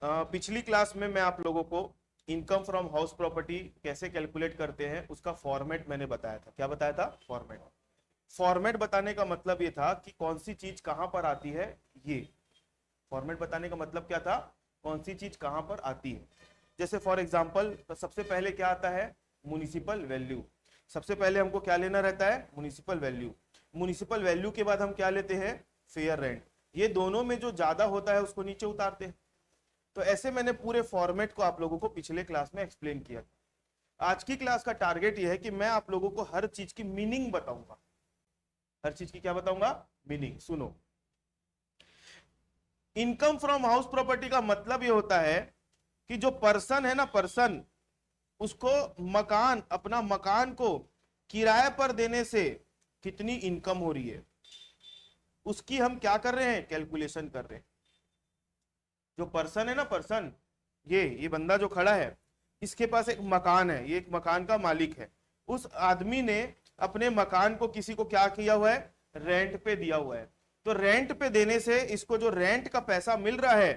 पिछली क्लास में मैं आप लोगों को इनकम फ्रॉम हाउस प्रॉपर्टी कैसे कैलकुलेट करते हैं उसका फॉर्मेट मैंने बताया था। क्या बताया था? फॉर्मेट। फॉर्मेट बताने का मतलब ये था कि कौन सी चीज कहां पर आती है। ये फॉर्मेट बताने का मतलब क्या था? कौन सी चीज कहां पर आती है। जैसे फॉर एग्जांपल, तो सबसे पहले क्या आता है? Municipal value. सबसे पहले हमको क्या लेना रहता है? Municipal value. म्युनिसिपल वैल्यू के बाद हम क्या लेते हैं? Fair rent. ये दोनों में जो ज्यादा होता है उसको नीचे उतारते हैं। तो ऐसे मैंने पूरे फॉर्मेट को आप लोगों को पिछले क्लास में एक्सप्लेन किया। आज की क्लास का टारगेट यह है कि मैं आप लोगों को हर चीज की मीनिंग बताऊंगा। हर चीज की क्या बताऊंगा? मीनिंग। सुनो, इनकम फ्रॉम हाउस प्रॉपर्टी का मतलब ये होता है कि जो पर्सन है ना, पर्सन, उसको मकान, अपना मकान को किराए पर देने से कितनी इनकम हो रही है उसकी हम क्या कर रहे हैं? कैलकुलेशन कर रहे हैं। जो पर्सन है ना, पर्सन, ये बंदा जो खड़ा है, इसके पास एक मकान है, ये एक मकान का मालिक है। उस आदमी ने अपने मकान को किसी को क्या किया हुआ है? रेंट पे दिया हुआ है। तो रेंट पे देने से इसको जो रेंट का पैसा मिल रहा है,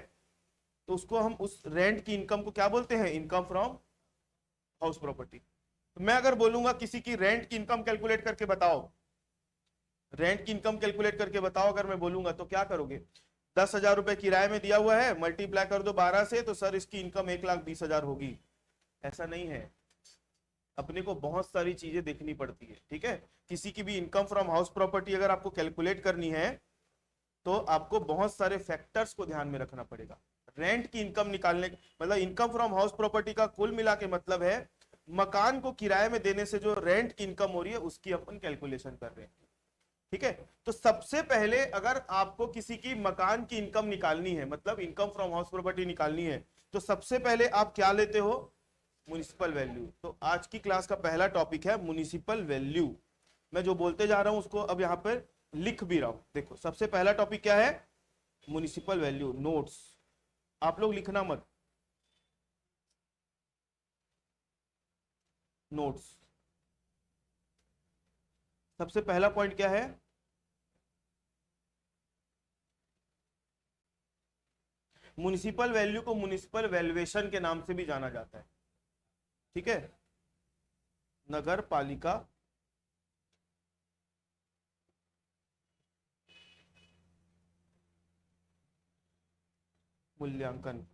तो उसको हम, उस रेंट की इनकम को क्या बोलते हैं? Income from house property. तो मैं अगर बोलूंगा किसी की रेंट की इनकम कैलकुलेट करके बताओ, रेंट की इनकम कैलकुलेट करके बताओ, अगर मैं बोलूंगा तो क्या करोगे? 10,000 रुपए किराए में दिया हुआ है, मल्टीप्लाई कर दो 12 से, तो सर इसकी इनकम 1,20,000 होगी। ऐसा नहीं है। अपने को बहुत सारी चीजें देखनी पड़ती है। ठीक है, किसी की भी इनकम फ्रॉम हाउस प्रॉपर्टी अगर आपको कैलकुलेट करनी है तो आपको बहुत सारे फैक्टर्स को ध्यान में रखना पड़ेगा। रेंट की इनकम निकालने, मतलब इनकम फ्रॉम हाउस प्रॉपर्टी का कुल मिला के मतलब है मकान को किराए में देने से जो रेंट की इनकम हो रही है उसकी अपन कैलकुलेशन कर रहे हैं। ठीक है, तो सबसे पहले अगर आपको किसी की मकान की इनकम निकालनी है, मतलब इनकम फ्रॉम हाउस प्रॉपर्टी निकालनी है, तो सबसे पहले आप क्या लेते हो? Municipal value. तो आज की क्लास का पहला टॉपिक है म्युनिसिपल वैल्यू। मैं जो बोलते जा रहा हूं उसको अब यहां पर लिख भी रहा हूं। देखो, सबसे पहला टॉपिक क्या है? Municipal value. नोट्स आप लोग लिखना मत, नोट्स। सबसे पहला पॉइंट क्या है? म्युनिसिपल वैल्यू को म्युनिसिपल वैल्यूएशन के नाम से भी जाना जाता है। ठीक है, नगर पालिका मूल्यांकन।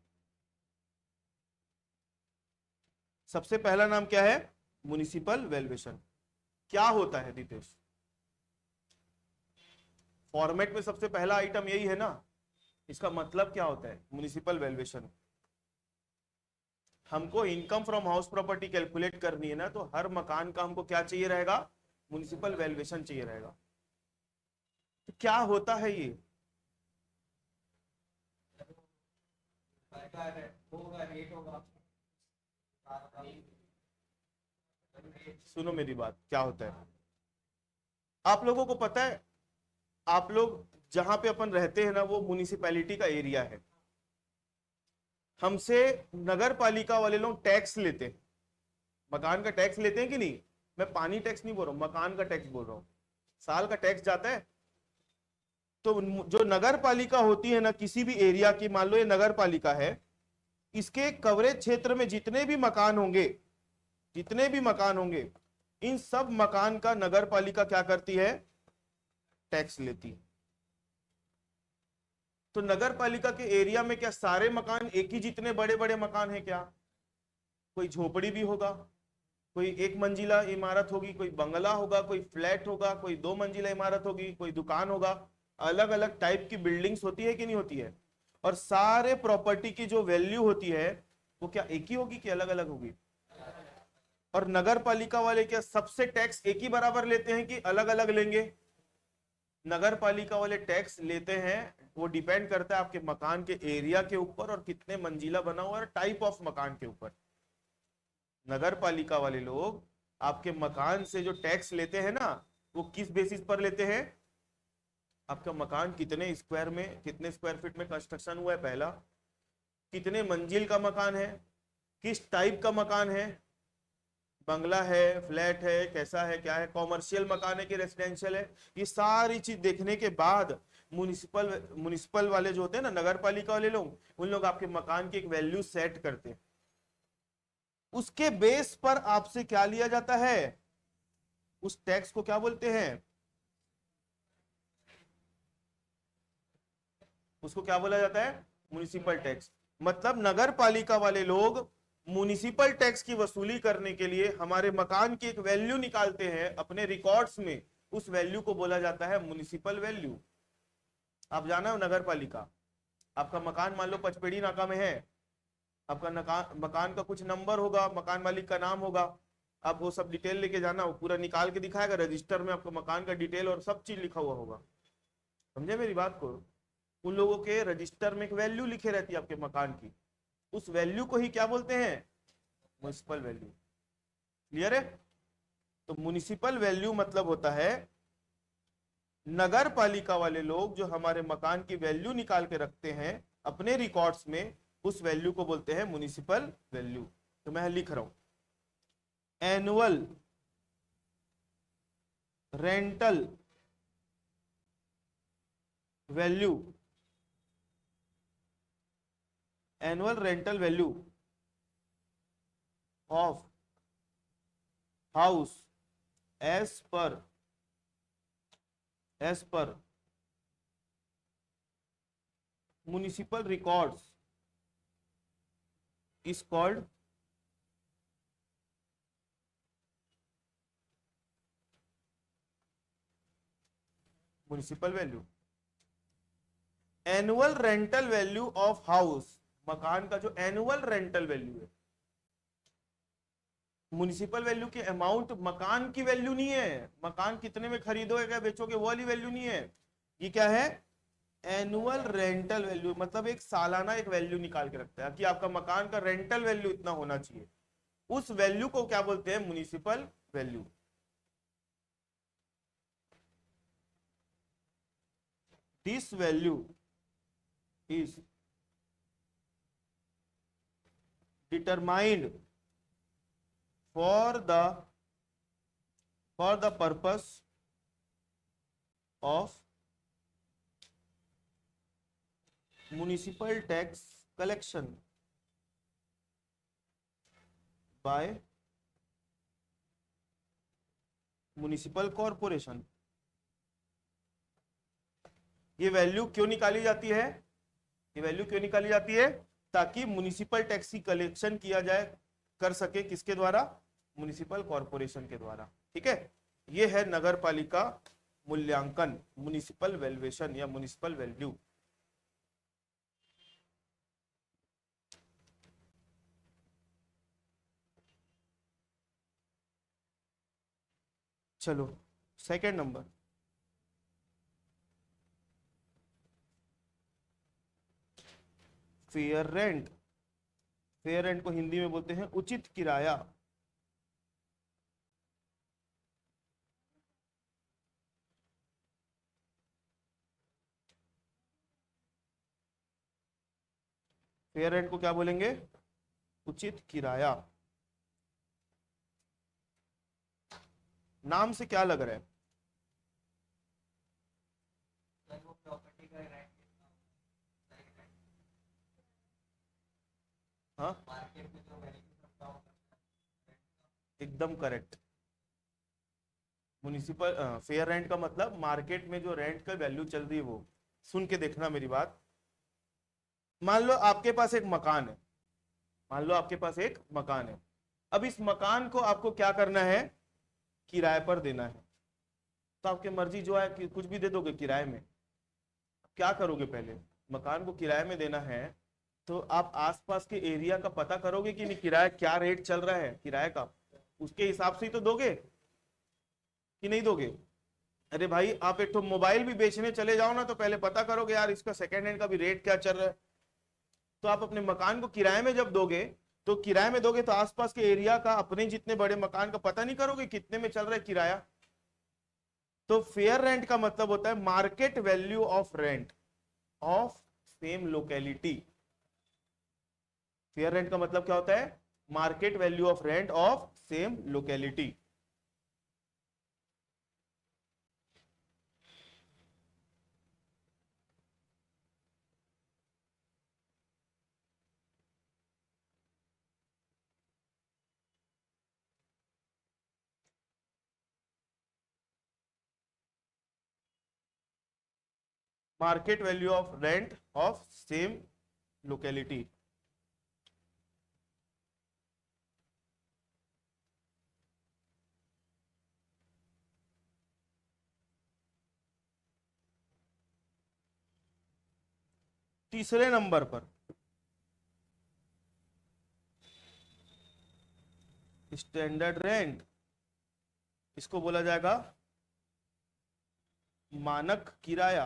सबसे पहला नाम क्या है? Municipal valuation. क्या होता है दीपेश? फॉर्मेट में सबसे पहला आइटम यही है ना। इसका मतलब क्या होता है? Municipal valuation. हमको income from house property calculate करनी है ना, तो हर मकान का हमको क्या चाहिए रहेगा? म्युनिसिपल वैल्यूएशन चाहिए रहेगा। तो क्या होता है ये? सुनो मेरी बात, क्या होता है आप लोगों को पता है? आप लोग जहां पे अपन रहते हैं ना, वो म्युनिसिपैलिटी का एरिया है। हमसे नगर पालिका वाले लोग टैक्स लेते हैं। मकान का टैक्स लेते हैं कि नहीं? मैं पानी टैक्स नहीं बोल रहा हूं, मकान का टैक्स बोल रहा हूं। साल का टैक्स जाता है। तो जो नगर पालिका होती है ना, किसी भी एरिया की, मान लो ये नगर पालिका है, इसके कवरेज क्षेत्र में जितने भी मकान होंगे, जितने भी मकान होंगे, इन सब मकान का नगर पालिका क्या करती है? टैक्स लेती है। तो नगर पालिका के एरिया में क्या सारे मकान एक ही जितने बड़े बड़े मकान हैं क्या? कोई झोपड़ी भी होगा, कोई एक मंजिला इमारत होगी, कोई बंगला होगा, कोई फ्लैट होगा, कोई 2 मंजिला इमारत होगी, कोई दुकान होगा। अलग अलग टाइप की बिल्डिंग्स होती है कि नहीं होती है? और सारे प्रॉपर्टी की जो वैल्यू होती है वो क्या एक ही होगी कि अलग अलग होगी? और नगर पालिका वाले क्या सबसे टैक्स एक ही बराबर लेते हैं कि अलग अलग लेंगे? नगर पालिका वाले टैक्स लेते हैं, वो डिपेंड करता है आपके मकान के एरिया के ऊपर और कितने मंजिला बना हुआ है, टाइप ऑफ मकान के ऊपर। नगर पालिका वाले लोग आपके मकान से जो टैक्स लेते हैं ना, वो किस बेसिस पर लेते हैं? आपका मकान कितने स्क्वायर में, कितने स्क्वायर फीट में कंस्ट्रक्शन हुआ है, पहला, कितने मंजिल का मकान है, किस टाइप का मकान है, बंगला है, फ्लैट है, कैसा है, क्या है, कॉमर्शियल मकान है कि रेसिडेंशियल है, ये सारी चीज देखने के बाद म्युनिसिपल म्युनिसिपल वाले जो होते हैं ना, नगर पालिका वाले लोग, उन लोग आपके मकान की एक वैल्यू सेट करते हैं। उसके बेस पर आपसे क्या लिया जाता है, उस टैक्स को क्या बोलते हैं, उसको क्या बोला जाता है, म्युनिसिपल टैक्स। मतलब नगर पालिका वाले लोग म्युनिसिपल टैक्स की वसूली करने के लिए हमारे मकान की एक वैल्यू निकालते हैं अपने रिकॉर्ड्स में, उस वैल्यू को बोला जाता है म्युनिसिपल वैल्यू। आप जाना हो नगर पालिका, आपका मकान मान लो पचपेड़ी नाका में है, आपका मकान का कुछ नंबर होगा, मकान मालिक का नाम होगा, आप वो सब डिटेल लेके जाना, वो पूरा निकाल के दिखाएगा, रजिस्टर में आपका मकान का डिटेल और सब चीज लिखा हुआ होगा। समझे मेरी बात को? उन लोगों के रजिस्टर में एक वैल्यू लिखे रहती है आपके मकान की, उस वैल्यू को ही क्या बोलते हैं, म्युनिसिपल वैल्यू। क्लियर है? तो म्युनिसिपल वैल्यू मतलब होता है नगर पालिका वाले लोग जो हमारे मकान की वैल्यू निकाल के रखते हैं अपने रिकॉर्ड्स में, उस वैल्यू को बोलते हैं म्युनिसिपल वैल्यू। तो मैं लिख रहा हूं, annual rental value, annual rental value of house as पर municipal records is called municipal value. Annual rental value of house, मकान का जो एनुअल रेंटल वैल्यू है, म्युनिसिपल वैल्यू की अमाउंट मकान की वैल्यू नहीं है, मकान कितने में खरीदोगे क्या बेचोगे वो वाली वैल्यू नहीं है, ये क्या है, एनुअल रेंटल वैल्यू। मतलब एक सालाना एक वैल्यू निकाल के रखता है कि आपका मकान का रेंटल वैल्यू इतना होना चाहिए, उस वैल्यू को क्या बोलते हैं, municipal value. This value is determined for the purpose of municipal tax collection by municipal corporation। ये वैल्यू क्यों निकाली जाती है, ये वैल्यू क्यों निकाली जाती है, ताकि म्युनिसिपल टैक्स की कलेक्शन किया जाए, कर सके, किसके द्वारा, म्युनिसिपल कॉरपोरेशन के द्वारा। ठीक है, ये है नगर पालिका मूल्यांकन, म्युनिसिपल वैल्यूएशन या म्युनिसिपल वैल्यू। चलो second number, fair rent. Fair rent को हिंदी में बोलते हैं उचित किराया। फेयर रेंट को क्या बोलेंगे, उचित किराया। नाम से क्या लग रहा है, हाँ एकदम करेक्ट। म्युनिसिपल फेयर रेंट का मतलब मार्केट में जो रेंट का वैल्यू चल रही है वो। सुन के देखना मेरी बात, मान लो आपके पास एक मकान है, मान लो आपके पास एक मकान है, अब इस मकान को आपको क्या करना है, किराए पर देना है। तो आपकी मर्जी जो है कि कुछ भी दे दोगे किराए में। क्या करोगे, पहले मकान को किराए में देना है तो आप आसपास के एरिया का पता करोगे कि नहीं, किराया क्या रेट चल रहा है किराए का, उसके हिसाब से ही तो दोगे कि नहीं दोगे। अरे भाई आप एक तो मोबाइल भी बेचने चले जाओ ना, तो पहले पता करोगे यार इसका सेकेंड हैंड का भी रेट क्या चल रहा है। तो आप अपने मकान को किराए में जब दोगे, तो किराए में दोगे तो आसपास के एरिया का, अपने जितने बड़े मकान का पता नहीं करोगे कितने में चल रहा है किराया। तो फेयर रेंट का मतलब होता है market value of rent of same locality. Fair rent का मतलब क्या होता है, market value of rent of same locality. Market value of rent of same locality. तीसरे नंबर पर स्टैंडर्ड रेंट, इसको बोला जाएगा मानक किराया।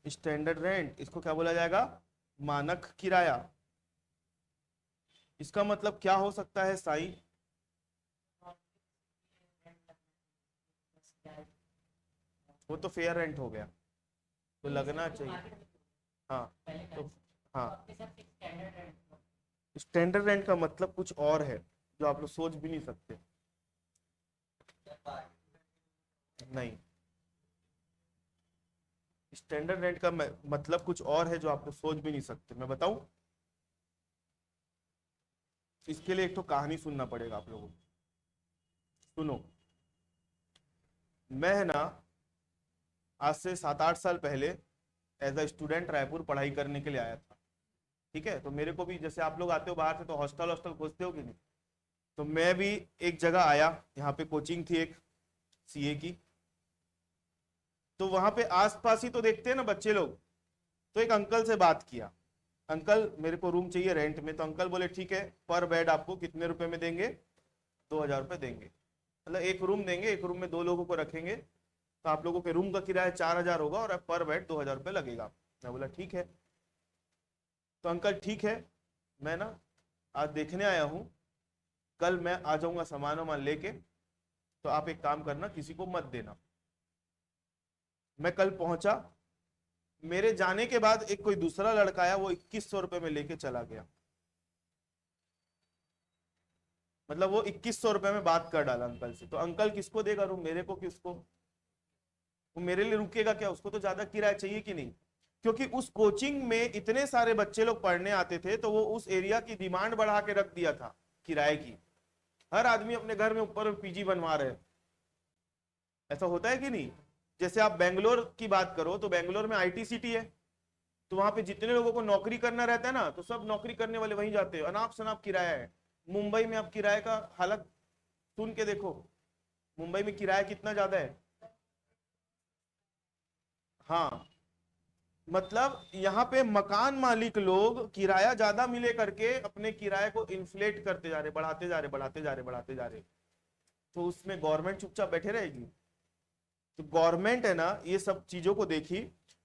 स्टैंडर्ड रेंट इसको क्या बोला जाएगा? मानक किराया। इसका मतलब क्या हो सकता है साई? वो तो फेयर रेंट हो गया, तो लगना चाहिए। हाँ तो हाँ, स्टैंडर्ड रेंट का मतलब कुछ और है जो आप लोग सोच भी नहीं सकते। नहीं, स्टैंडर्ड रेंट का मतलब कुछ और है जो आप लोग सोच भी नहीं सकते। मैं बताऊं? इसके लिए एक तो कहानी सुनना पड़ेगा आप लोगों को। सुनो, मैं है ना आज से 7-8 साल पहले एज अ स्टूडेंट रायपुर पढ़ाई करने के लिए आया था। ठीक है, तो मेरे को भी जैसे आप लोग आते हो बाहर से तो हॉस्टल हॉस्टल खोजते हो कि नहीं, तो मैं भी एक जगह आया, यहाँ पे कोचिंग थी एक सीए की। तो वहां पे आसपास ही तो देखते हैं ना बच्चे लोग। तो एक अंकल से बात किया, अंकल मेरे को रूम चाहिए रेंट में। तो अंकल बोले ठीक है, पर बेड आपको कितने रुपए में देंगे? 2,000 रुपये देंगे, मतलब एक रूम देंगे, एक रूम में 2 लोगों को रखेंगे, तो आप लोगों के रूम का किराया 4,000 होगा और पर बेड 2,000 रुपये लगेगा। मैं बोला ठीक है। तो अंकल ठीक है, मैं ना आज देखने आया हूँ, कल मैं आ जाऊंगा सामान वामान लेके, तो आप एक काम करना, किसी को मत देना। मैं कल पहुंचा, मेरे जाने के बाद एक कोई दूसरा लड़का आया, वो 2,100 रुपये में लेके चला गया। मतलब वो 2,100 रुपये में बात कर डाला अंकल से। तो अंकल किसको देगा रूम, मेरे को किसको? वो मेरे लिए रुकेगा क्या? उसको तो ज्यादा किराया चाहिए कि नहीं? क्योंकि उस कोचिंग में इतने सारे बच्चे लोग पढ़ने आते थे, तो वो उस एरिया की डिमांड बढ़ा के रख दिया था किराए की। हर आदमी अपने घर में ऊपर पीजी बनवा रहे हैं। ऐसा होता है कि नहीं? जैसे आप बेंगलोर की बात करो, तो बेंगलोर में आईटी सिटी है, तो वहां पे जितने लोगों को नौकरी करना रहता है ना, तो सब नौकरी करने वाले वहीं जाते हैं, अनाप शनाप किराया है। मुंबई में आप किराए का हालत सुन के देखो, मुंबई में किराया कितना ज्यादा है। हाँ, मतलब यहाँ पे मकान मालिक लोग किराया ज्यादा मिले करके अपने किराए को इन्फ्लेट करते जा रहे, बढ़ाते जा रहे, बढ़ाते जा रहे, बढ़ाते जा रहे। तो उसमें गवर्नमेंट चुपचाप बैठे रहेगी? तो गवर्नमेंट है ना, ये सब चीजों को देखी,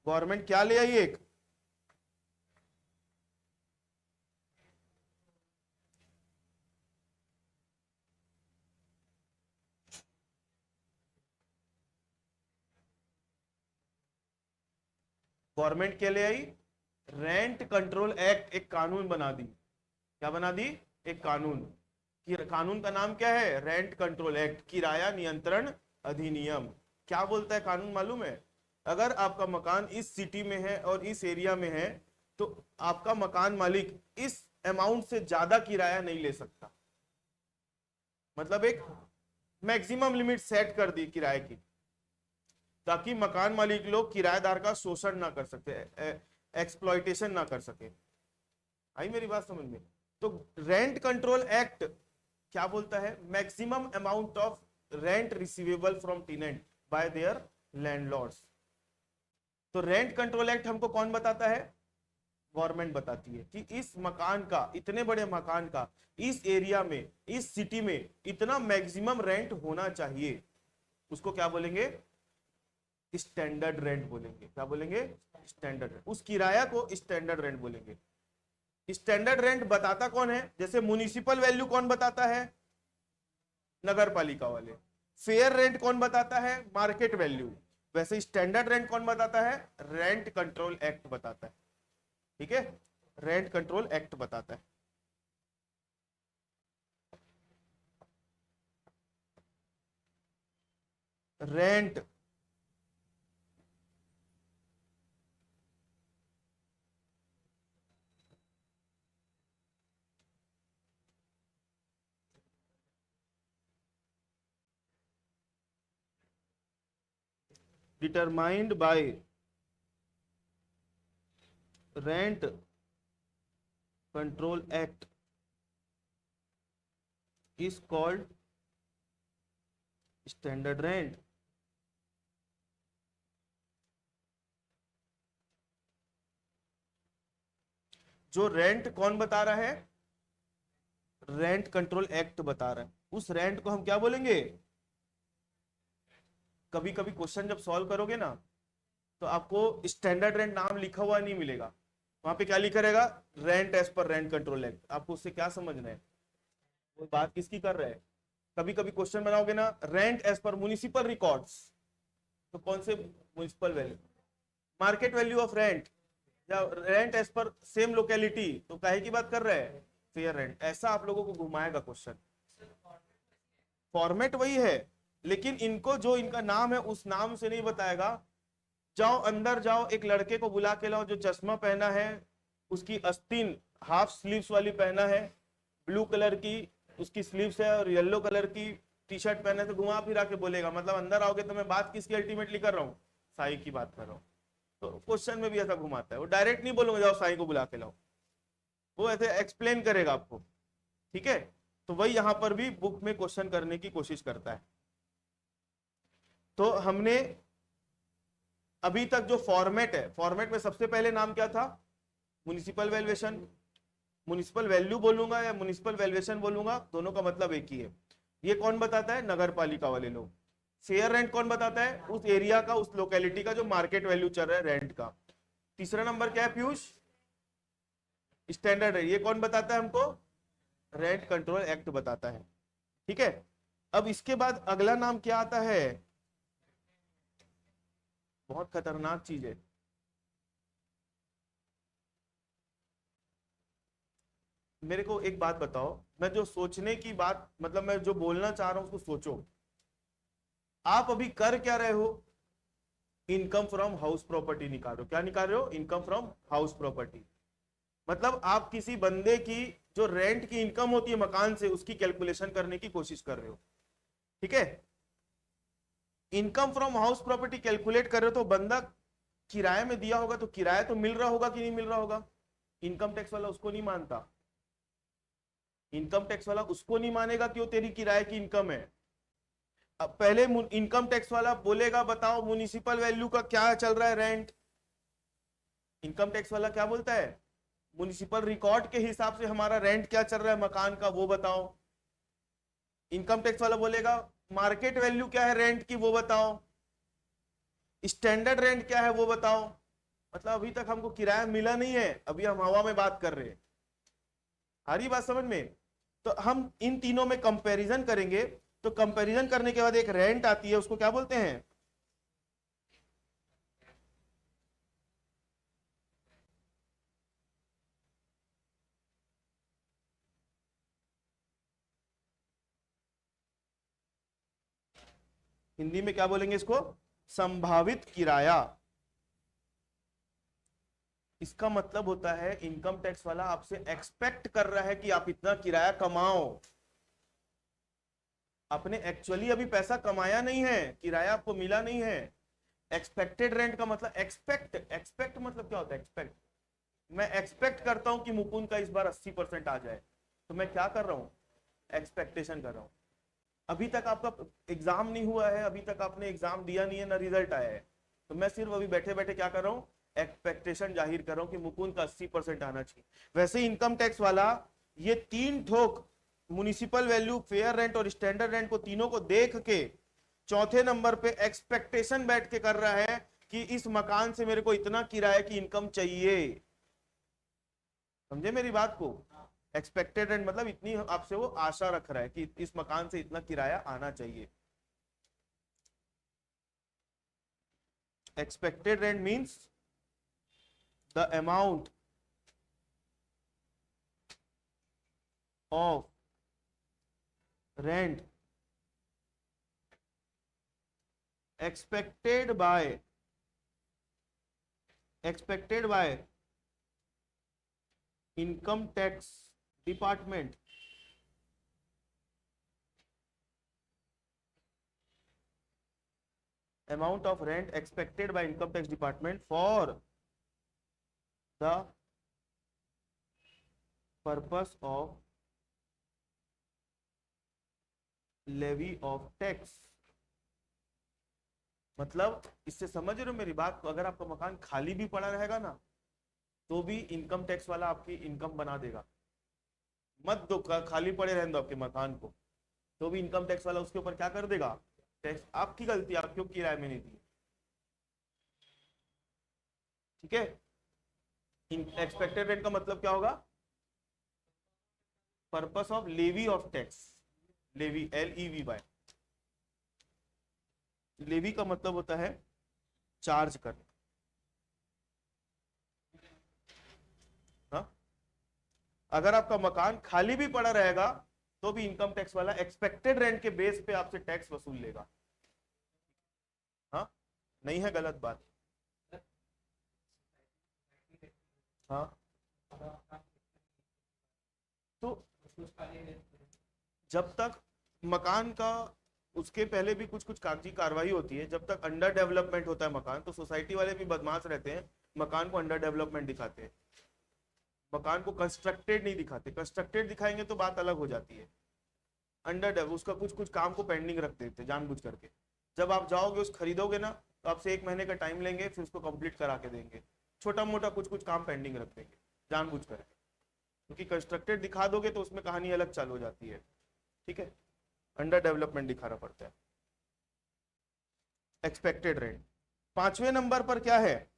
गवर्नमेंट क्या ले आई एक, गवर्नमेंट क्या ले आई? रेंट कंट्रोल एक्ट, एक कानून बना दी। क्या बना दी? एक कानून। कानून का नाम क्या है? रेंट कंट्रोल एक्ट, किराया नियंत्रण अधिनियम। क्या बोलता है कानून मालूम है? अगर आपका मकान इस सिटी में है और इस एरिया में है, तो आपका मकान मालिक इस अमाउंट से ज्यादा किराया नहीं ले सकता। मतलब एक मैक्सिमम लिमिट सेट कर दी किराए की, ताकि मकान मालिक लोग किराएदार का शोषण ना कर सकते, एक्सप्लॉइटेशन ना कर सके। आई मेरी बात समझ में? तो रेंट कंट्रोल एक्ट क्या बोलता है? Maximum amount of rent receivable from tenant by their landlords. तो रेंट कंट्रोल एक्ट हमको कौन बताता है? गवर्नमेंट बताती है कि इस मकान का, इतने बड़े मकान का, इस एरिया में, इस सिटी में इतना मैक्सिमम रेंट होना चाहिए। उसको क्या बोलेंगे? स्टैंडर्ड रेंट बोलेंगे। क्या बोलेंगे? Standard rent. उस किराया को स्टैंडर्ड रेंट बोलेंगे। स्टैंडर्ड रेंट बताता कौन है? जैसे म्युनिसिपल वैल्यू कौन बताता है? नगर पालिका वाले। फेयर रेंट कौन बताता है? Market value. वैसे स्टैंडर्ड रेंट कौन बताता है? रेंट कंट्रोल एक्ट बताता है। ठीक है, रेंट कंट्रोल एक्ट बताता है। Rent determined by rent control act is called standard rent. जो रेंट कौन बता रहा है? रेंट कंट्रोल एक्ट बता रहा है। उस रेंट को हम क्या बोलेंगे? कभी कभी क्वेश्चन जब सॉल्व करोगे ना तो आपको स्टैंडर्ड रेंट नाम लिखा हुआ नहीं मिलेगा, वहां पे क्या लिखा रहेगा? Rent as per rent control act. आपको उससे क्या समझना है, वो बात किसकी कर रहे हैं? कभी कभी क्वेश्चन बनाओगे ना, रेंट एज पर म्युनिसिपल रिकॉर्ड्स, तो कौन से municipal value? Market value of rent, या रेंट एज पर सेम लोकेलिटी, तो काहे की बात कर रहे हैं? Fair rent. ऐसा आप लोगों को घुमाएगा क्वेश्चन। फॉर्मेट वही है, लेकिन इनको जो इनका नाम है उस नाम से नहीं बताएगा। जाओ अंदर जाओ, एक लड़के को बुला के लाओ जो चश्मा पहना है, उसकी आस्तीन हाफ स्लीव्स वाली पहना है, ब्लू कलर की उसकी स्लीव्स है और येलो कलर की टी शर्ट पहने, तो घुमा फिरा के बोलेगा। मतलब अंदर आओगे तो मैं बात किसकी अल्टीमेटली कर रहा हूँ? साई की बात कर रहा हूँ। तो क्वेश्चन में भी ऐसा घुमाता है, वो डायरेक्ट नहीं बोलूंगा जाओ साई को बुला के लाओ, वो ऐसे एक्सप्लेन करेगा आपको। ठीक है, तो वही यहां पर भी बुक में क्वेश्चन करने की कोशिश करता है। तो हमने अभी तक जो फॉर्मेट है, फॉर्मेट में सबसे पहले नाम क्या था? Municipal valuation. म्युनिसिपल वैल्यू बोलूंगा या म्युनिसिपल वैल्यूएशन बोलूंगा, दोनों का मतलब एक ही है। ये कौन बताता है? नगर पालिका वाले लोग। फेयर रेंट कौन बताता है? उस एरिया का, उस लोकेलिटी का जो मार्केट वैल्यू चल रहा है रेंट का। तीसरा नंबर क्या है पीयूष? Standard rate. ये कौन बताता है हमको? रेंट कंट्रोल एक्ट बताता है। ठीक है, अब इसके बाद अगला नाम क्या आता है? बहुत खतरनाक चीज है। मेरे को एक बात बताओ, मैं जो सोचने की बात, मतलब मैं जो बोलना चाह रहा हूं उसको सोचो। आप अभी कर क्या रहे हो? इनकम फ्रॉम हाउस प्रॉपर्टी निकाल रहे हो। क्या निकाल रहे हो? Income from house property. मतलब आप किसी बंदे की जो रेंट की इनकम होती है मकान से, उसकी कैलकुलेशन करने की कोशिश कर रहे हो। ठीक है, income from house property calculate कर रहे हो, तो बंदा किराए में दिया होगा तो किराया तो मिल रहा होगा कि नहीं मिल रहा होगा? इनकम टैक्स वाला उसको नहीं मानता। इनकम टैक्स वाला उसको नहीं मानेगा कि वो तेरी किराए की इनकम है। अब पहले इनकम टैक्स वाला बोलेगा बताओ म्युनिसिपल वैल्यू का क्या चल रहा है रेंट। इनकम टैक्स वाला क्या बोलता है? म्युनिसिपल रिकॉर्ड के हिसाब से हमारा रेंट क्या चल रहा है मकान का, वो बताओ। इनकम टैक्स वाला बोलेगा मार्केट वैल्यू क्या है रेंट की, वो बताओ। स्टैंडर्ड रेंट क्या है वो बताओ। मतलब अभी तक हमको किराया मिला नहीं है, अभी हम हवा में बात कर रहे हैं। आ रही बात समझ में? तो हम इन तीनों में कंपैरिजन करेंगे। तो कंपैरिजन करने के बाद एक रेंट आती है, उसको क्या बोलते हैं? हिंदी में क्या बोलेंगे इसको? संभावित किराया। इसका मतलब होता है इनकम टैक्स वाला आपसे एक्सपेक्ट कर रहा है कि आप इतना किराया कमाओ। आपने एक्चुअली अभी पैसा कमाया नहीं है, किराया आपको मिला नहीं है। एक्सपेक्टेड रेंट का मतलब एक्सपेक्ट, एक्सपेक्ट मतलब क्या होता है? एक्सपेक्ट, मैं एक्सपेक्ट करता हूं कि मुकुंद का इस बार 80% आ जाए, तो मैं क्या कर रहा हूं? एक्सपेक्टेशन कर रहा हूं। अभी तक आपका एग्जाम नहीं हुआ है, अभी तक आपने एग्जाम दिया नहीं है, ना रिजल्ट आया है, तो मैं सिर्फ अभी बैठे बैठे क्या कर रहा हूं? एक्सपेक्टेशन जाहिर कर रहा हूं कि मुकुंद का 80% आना चाहिए। वैसे ही इनकम टैक्स वाला ये तीन ठोक, म्युनिसिपल वैल्यू, फेयर रेंट और स्टैंडर्ड रेंट को, तीनों को देख के चौथे नंबर पे एक्सपेक्टेशन बैठ के कर रहा है कि इस मकान से मेरे को इतना किराए की इनकम चाहिए। समझे मेरी बात को? एक्सपेक्टेड रेंट मतलब इतनी आपसे वो आशा रख रहा है कि इस मकान से इतना किराया आना चाहिए। Expected rent means the amount of rent expected by income tax department amount of rent expected by income tax department for the purpose of levy of tax। मतलब इससे समझ रहे हो मेरी बात को, अगर आपका मकान खाली भी पड़ा रहेगा ना तो भी इनकम टैक्स वाला आपकी इनकम बना देगा। मत दो, खाली पड़े रहने दो आपके मकान को, तो भी इनकम टैक्स वाला उसके ऊपर क्या कर देगा, टैक्स। आपकी गलती, आप क्यों किराए में नहीं दी, ठीक है। एक्सपेक्टेड रेंट का मतलब क्या होगा, purpose of levy of tax. Levy, LEVY। Levy का मतलब होता है चार्ज करना। हाँ? अगर आपका मकान खाली भी पड़ा रहेगा तो भी इनकम टैक्स वाला एक्सपेक्टेड रेंट के बेस पे आपसे टैक्स वसूल लेगा। हाँ, नहीं है गलत बात। हाँ, तो जब तक मकान का, उसके पहले भी कुछ कुछ कागजी कार्रवाई होती है। जब तक अंडर डेवलपमेंट होता है मकान, तो सोसाइटी वाले भी बदमाश रहते हैं, मकान को अंडर डेवलपमेंट दिखाते हैं, मकान को कंस्ट्रक्टेड नहीं दिखाते। कंस्ट्रक्टेड दिखाएंगे तो बात अलग हो जाती है। अंडर डेवलप, उसका कुछ कुछ काम को पेंडिंग रख देते जानबूझ करके। जब आप जाओगे उस खरीदोगे ना, तो आपसे 1 महीने का टाइम लेंगे, फिर उसको कंप्लीट करा के देंगे। छोटा मोटा कुछ कुछ काम पेंडिंग रख देंगे जानबूझ करके, क्योंकि कंस्ट्रक्टेड दिखा दोगे तो उसमें कहानी अलग चालू हो जाती है, ठीक है। अंडर डेवलपमेंट दिखाना पड़ता है। एक्सपेक्टेड रेंट 5वें नंबर पर क्या है,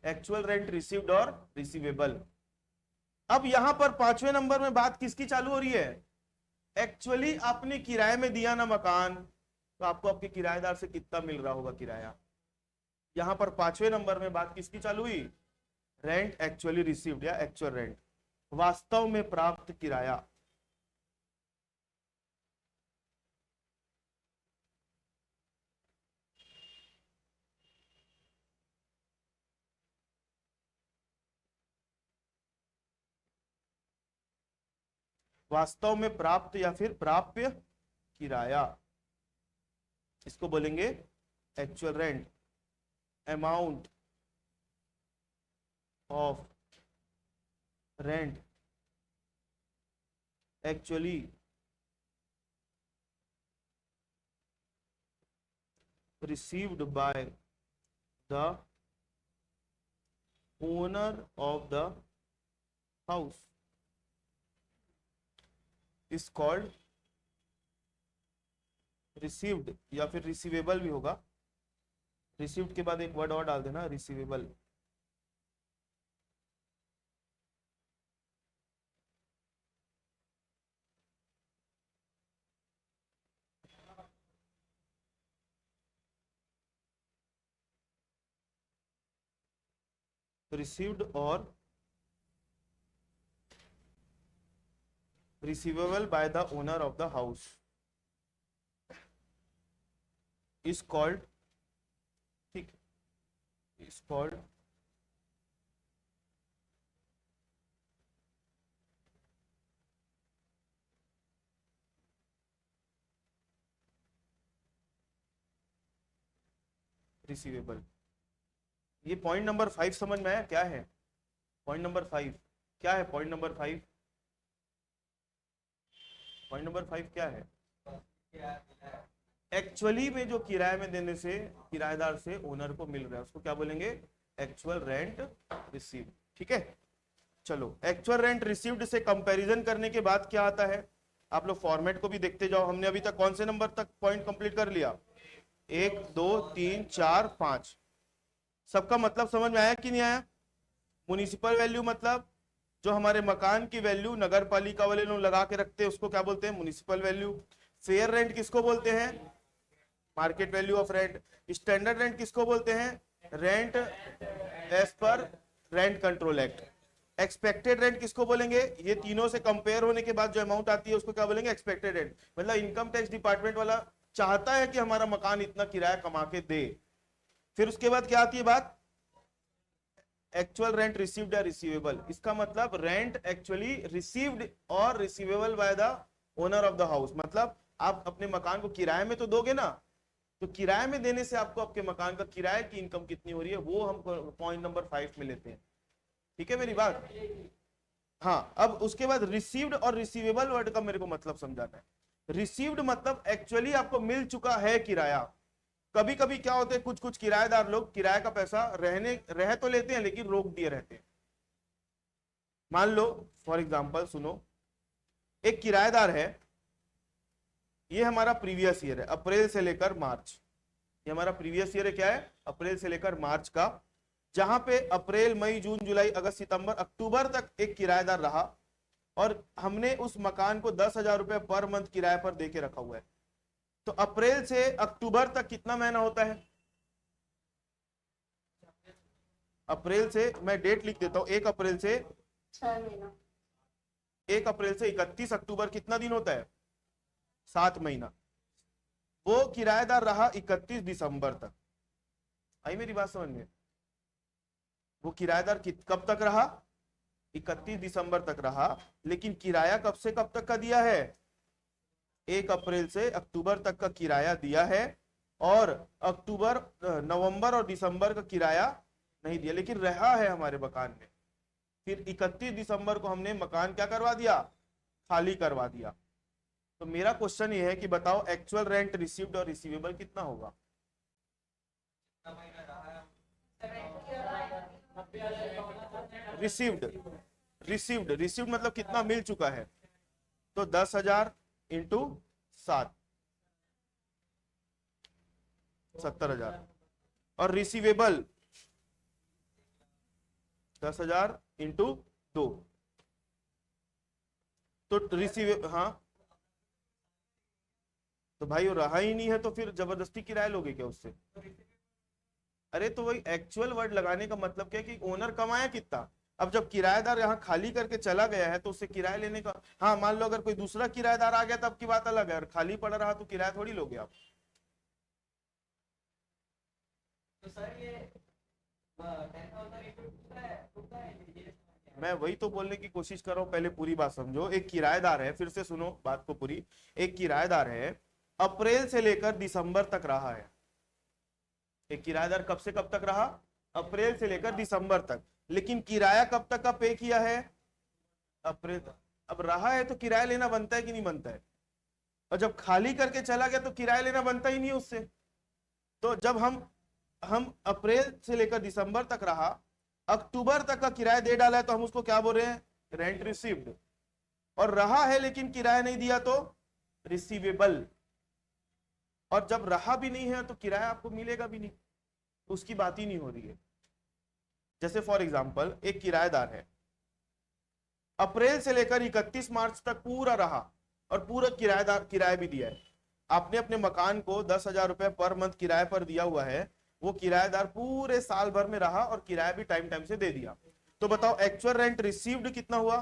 एक्चुअल रेंट रिसीव्ड और रिसीवेबल। अब यहां पर 5वें नंबर में बात किसकी चालू हो रही है, एक्चुअली आपने किराए में दिया ना मकान, तो आपको आपके किराएदार से कितना मिल रहा होगा किराया। यहां पर 5वें नंबर में बात किसकी चालू हुई, रेंट एक्चुअली रिसीव्ड या एक्चुअल रेंट, वास्तव में प्राप्त किराया। वास्तव में प्राप्त या फिर प्राप्य किराया, इसको बोलेंगे actual rent. Amount of rent actually received by the owner of the house is called received, या फिर रिसीवेबल भी होगा। रिसीव्ड के बाद एक वर्ड और डाल देना, रिसीवेबल। रिसीव्ड और receivable by the owner of the house is called, ठीक, is called रिसीवेबल। ये पॉइंट नंबर 5 समझ में आया क्या है, पॉइंट नंबर 5 क्या है, पॉइंट नंबर 5, पॉइंट नंबर 5 क्या है, एक्चुअली में जो किराए में देने से किराएदार से ओनर को मिल रहा है उसको क्या बोलेंगे, एक्चुअल रेंट रिसीव्ड, ठीक है। चलो, एक्चुअल रेंट रिसीव्ड से कंपैरिजन करने के बाद क्या आता है, आप लोग फॉर्मेट को भी देखते जाओ। हमने अभी तक कौन से नंबर तक पॉइंट कंप्लीट कर लिया, 1 2 3 4 5। सबका मतलब समझ में आया कि नहीं आया। म्युनिसिपल वैल्यू मतलब जो हमारे मकान की वैल्यू नगर पालिका वाले लोग लगा के रखते हैं उसको क्या बोलते हैं, म्युनिसिपल वैल्यू। फेयर रेंट किसको बोलते हैं, market value of rent. Standard rent किसको बोलते हैं, rent as per rent control act. Expected rent किसको बोलेंगे, ये तीनों से कंपेयर होने के बाद जो अमाउंट आती है उसको क्या बोलेंगे, एक्सपेक्टेड रेंट। मतलब इनकम टैक्स डिपार्टमेंट वाला चाहता है कि हमारा मकान इतना किराया कमा के दे। फिर उसके बाद क्या आती है बात, एक्चुअल रेंट रिसीव्ड या रिसीवेबल, इसका मतलब रेंट एक्चुअली रिसीव्ड और receivable by the owner of the house. मतलब आप अपने मकान को किराए में तो दोगे ना, तो किराए में देने से आपको आपके मकान का किराए की इनकम कितनी हो रही है वो हम पॉइंट नंबर 5 में लेते हैं। ठीक है मेरी बात। हाँ, अब उसके बाद रिसीव्ड और रिसीवेबल वर्ड का मेरे को मतलब समझाना है। रिसीव्ड मतलब एक्चुअली आपको मिल चुका है किराया। कभी कभी क्या होते हैं, कुछ कुछ किराएदार लोग किराए का पैसा रह तो लेते हैं लेकिन रोक दिए रहते हैं। मान लो फॉर एग्जांपल सुनो, एक किराएदार है, ये हमारा प्रीवियस ईयर है, अप्रैल से लेकर मार्च। ये हमारा प्रीवियस ईयर है, क्या है, अप्रैल से लेकर मार्च का, जहां पे अप्रैल मई जून जुलाई अगस्त सितंबर अक्टूबर तक एक किराएदार रहा और हमने उस मकान को 10,000 रुपए पर मंथ किराए पर देके रखा हुआ है। तो अप्रैल से अक्टूबर तक कितना महीना होता है? अप्रैल से, मैं डेट लिख देता हूं, 1 अप्रैल से 6 महीना, 1 अप्रैल से 31 अक्टूबर कितना दिन होता है? 7 महीना। वो किराएदार रहा 31 दिसंबर तक। आई मेरी बात समझ में? वो किराएदार कब तक रहा? 31 दिसंबर तक रहा, लेकिन किराया कब से कब तक का दिया है? 1 अप्रैल से अक्टूबर तक का किराया दिया है, और अक्टूबर नवंबर और दिसंबर का किराया नहीं दिया, लेकिन रहा है हमारे मकान में। फिर 31 दिसंबर को हमने मकान क्या करवा दिया? खाली करवा दिया। तो मेरा क्वेश्चन ये है कि बताओ एक्चुअल रेंट रिसीव्ड और रिसीवेबल कितना होगा? रिसीव्ड, रिसीव्ड रिसीव्ड मतलब कितना मिल चुका है, तो 10,000 इंटू 7, 70,000। और रिसीवेबल 10,000 इंटू 2, तो रिसीव, हाँ, तो भाई वो रहा ही नहीं है तो फिर जबरदस्ती किराया लोगे क्या उससे? अरे तो वही एक्चुअल वर्ड लगाने का मतलब क्या है कि ओनर कमाया कितना। अब जब किराएदार यहाँ खाली करके चला गया है तो उससे किराया लेने का, हाँ मान लो अगर कोई दूसरा किराएदार आ गया तब की बात अलग है, और खाली पड़ा रहा तो किराया थोड़ी लोगे आप। तो सर ये मैं वही तो बोलने की कोशिश कर रहा हूँ, पहले पूरी बात समझो। एक किराएदार है, फिर से सुनो बात को पूरी। एक किराएदार है, अप्रैल से लेकर दिसंबर तक रहा है। एक किराएदार कब से कब तक रहा? अप्रैल से लेकर दिसंबर तक, लेकिन किराया कब तक का पे किया है? अप्रैल। अब रहा है तो किराया लेना बनता है कि नहीं बनता है? और जब खाली करके चला गया तो किराया लेना बनता ही नहीं उससे। तो जब हम अप्रैल से लेकर दिसंबर तक रहा, अक्टूबर तक का किराया दे डाला है, तो हम उसको क्या बोल रहे हैं? Rent received. और रहा है लेकिन किराया नहीं दिया तो रिसीवेबल। और जब रहा भी नहीं है तो किराया आपको मिलेगा भी नहीं, तो उसकी बात ही नहीं हो रही है। जैसे फॉर एग्जांपल एक किराएदार है, अप्रैल से लेकर 31 मार्च तक पूरा रहा और पूरा किराया भी दिया है। आपने अपने मकान को 10,000 रुपए पर मंथ किराए पर दिया हुआ है, वो किराएदार पूरे साल भर में रहा और किराया भी टाइम टाइम से दे दिया। तो बताओ एक्चुअल रेंट रिसीव्ड कितना हुआ?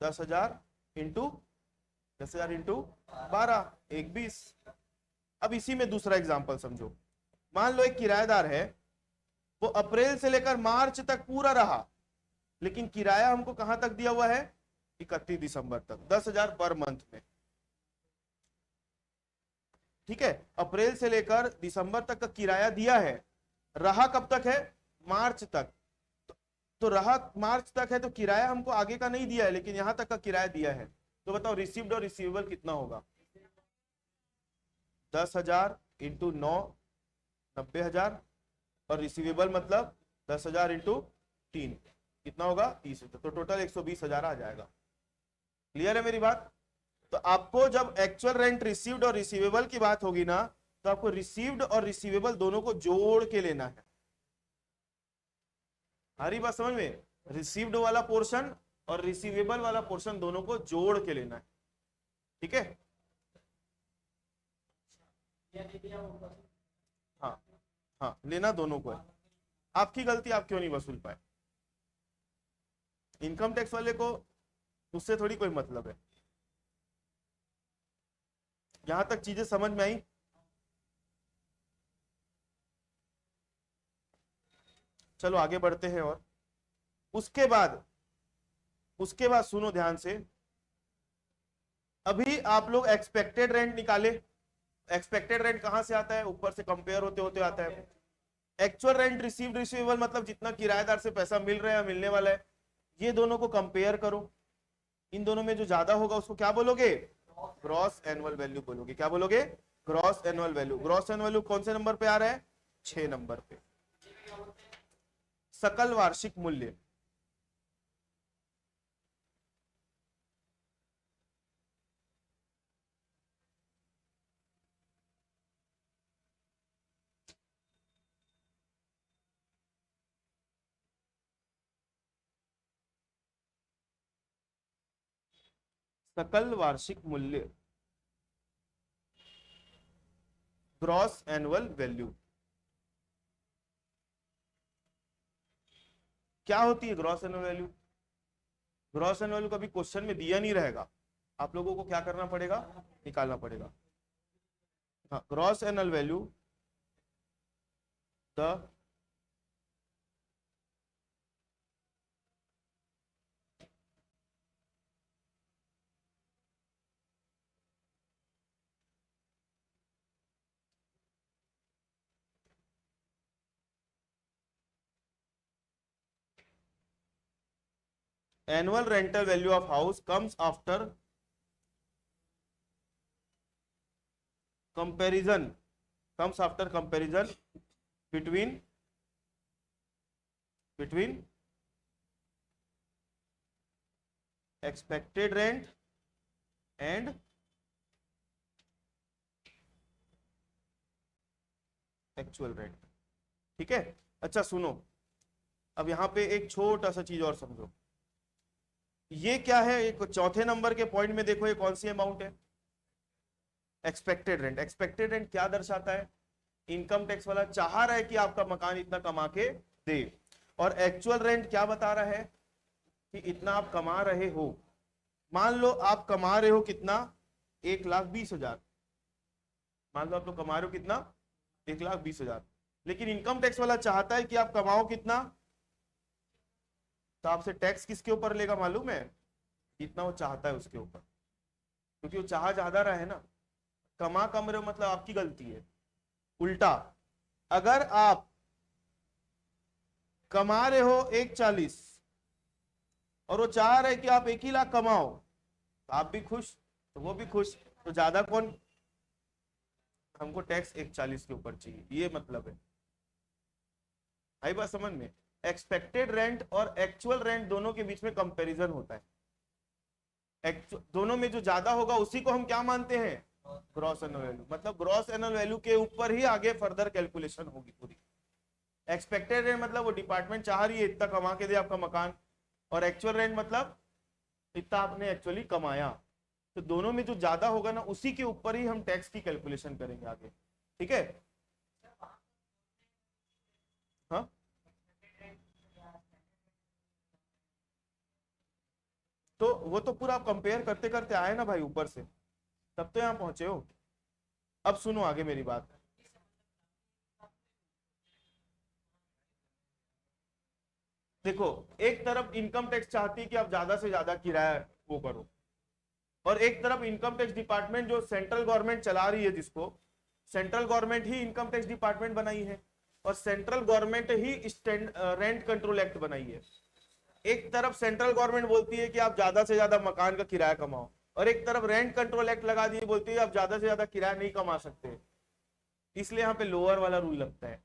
10,000 इंटू 10,000 इंटू 12, 120। अब इसी में दूसरा एग्जांपल समझो। मान लो एक किराएदार है, वो अप्रैल से लेकर मार्च तक पूरा रहा, लेकिन किराया हमको कहां तक दिया हुआ है? 31 दिसंबर तक, 10,000 पर मंथ में। ठीक है, अप्रैल से लेकर दिसंबर तक का किराया दिया है, रहा कब तक है? मार्च तक। तो रहा मार्च तक है तो किराया हमको आगे का नहीं दिया है, लेकिन यहां तक का किराया दिया है। तो बताओ रिसीव्ड और रिसीवेबल कितना होगा? 10,000 इंटू 9, 90,000, और रिसीवेबल मतलब 10,000 इंटू 3, कितना होगा? 30,000। तो टोटल 120,000 आ जाएगा। क्लियर है मेरी बात? तो आपको जब एक्चुअल रेंट रिसीव्ड और रिसीवेबल की बात होगी ना, तो आपको रिसीव्ड और रिसीवेबल दोनों को जोड़ के लेना है। हरी बात समझ में? रिसीव्ड वाला पोर्शन और रिसीवेबल वाला पोर्शन दोनों को जोड़ के लेना है। ठीक है? हाँ हाँ, लेना दोनों को है। आपकी गलती, आप क्यों नहीं वसूल पाए? इनकम टैक्स वाले को उससे थोड़ी कोई मतलब है। यहां तक चीजें समझ में आई? चलो आगे बढ़ते हैं। और उसके बाद सुनो ध्यान से, अभी आप लोग एक्सपेक्टेड रेंट निकाले। एक्सपेक्टेड रेंट कहां से आता है? ऊपर से कंपेयर होते होते आता है। एक्चुअल रेंट रिसीव्ड रिसीवेबल मतलब जितना किराएदार से पैसा मिल रहा है मिलने वाला है, ये दोनों को कंपेयर करो। इन दोनों में जो ज्यादा होगा उसको क्या बोलोगे? ग्रॉस एनुअल वैल्यू बोलोगे। क्या बोलोगे? Gross annual value. Gross annual value कौन से नंबर पे आ रहा है? 6 नंबर पे। सकल वार्षिक मूल्य, सकल वार्षिक मूल्य, ग्रॉस एनुअल वैल्यू। क्या होती है gross annual value? Gross annual value कभी क्वेश्चन में दिया नहीं रहेगा, आप लोगों को क्या करना पड़ेगा? निकालना पड़ेगा। हाँ, gross annual value the annual rental value of house comes after comparison between expected rent and actual rent। ठीक है, अच्छा सुनो, अब यहां पे एक छोटा सा चीज और समझो। ये क्या है? एक चौथे नंबर के पॉइंट में देखो, ये कौन सी अमाउंट है? Expected rent. एक्सपेक्टेड रेंट क्या दर्शाता है? इनकम टैक्स वाला चाह रहा है कि आपका मकान इतना कमा के दे, और एक्चुअल रेंट क्या बता रहा है? कि इतना आप कमा रहे हो। मान लो आप कमा रहे हो कितना? 1,20,000। मान लो आप लोग कमा रहे हो कितना? 1,20,000। लेकिन इनकम टैक्स वाला चाहता है कि आप कमाओ कितना? तो आपसे टैक्स किसके ऊपर लेगा मालूम है? जितना वो चाहता है उसके ऊपर, क्योंकि वो चाह ज्यादा रहा है ना। कमा कम रहे हो मतलब आपकी गलती है। उल्टा, अगर आप कमा रहे हो 1,40 और वो चाह रहे कि आप 1 ही लाख कमाओ, तो आप भी खुश तो वो भी खुश, तो ज्यादा कौन? हमको टैक्स 1,40 के ऊपर चाहिए, ये मतलब है। आई बात समझ में? एक्सपेक्टेड रेंट और एक्चुअल रेंट दोनों के बीच में कंपैरिजन होता है। दोनों में जो ज्यादा होगा उसी को हम क्या मानते हैं? Gross annual value. मतलब ग्रॉस एनुअल वैल्यू के ऊपर ही आगे फर्दर कैलकुलेशन होगी पूरी। एक्सपेक्टेड रेंट मतलब वो डिपार्टमेंट चाह रही है इतना कमा के दे आपका मकान, और एक्चुअल रेंट मतलब इतना आपने एक्चुअली कमाया। तो दोनों में जो ज्यादा होगा ना उसी के ऊपर ही हम टैक्स की कैलकुलेशन करेंगे आगे। ठीक है? हाँ, तो वो तो पूरा आप कंपेयर करते करते आए ना भाई ऊपर से, तब तो यहाँ पहुंचे हो। अब सुनो आगे मेरी बात। देखो, एक तरफ इनकम टैक्स चाहती है कि आप ज्यादा से ज्यादा किराया वो करो, और एक तरफ इनकम टैक्स डिपार्टमेंट जो सेंट्रल गवर्नमेंट चला रही है, जिसको सेंट्रल गवर्नमेंट ही इनकम टैक्स डिपार्टमेंट बनाई है, और सेंट्रल गवर्नमेंट ही रेंट कंट्रोल एक्ट बनाई है। एक तरफ सेंट्रल गवर्नमेंट बोलती है कि आप ज्यादा से ज्यादा मकान का किराया कमाओ, और एक तरफ रेंट कंट्रोल एक्ट लगा दी बोलती है आप ज्यादा से ज्यादा किराया नहीं कमा सकते। इसलिए यहाँ पे लोअर वाला रूल लगता है,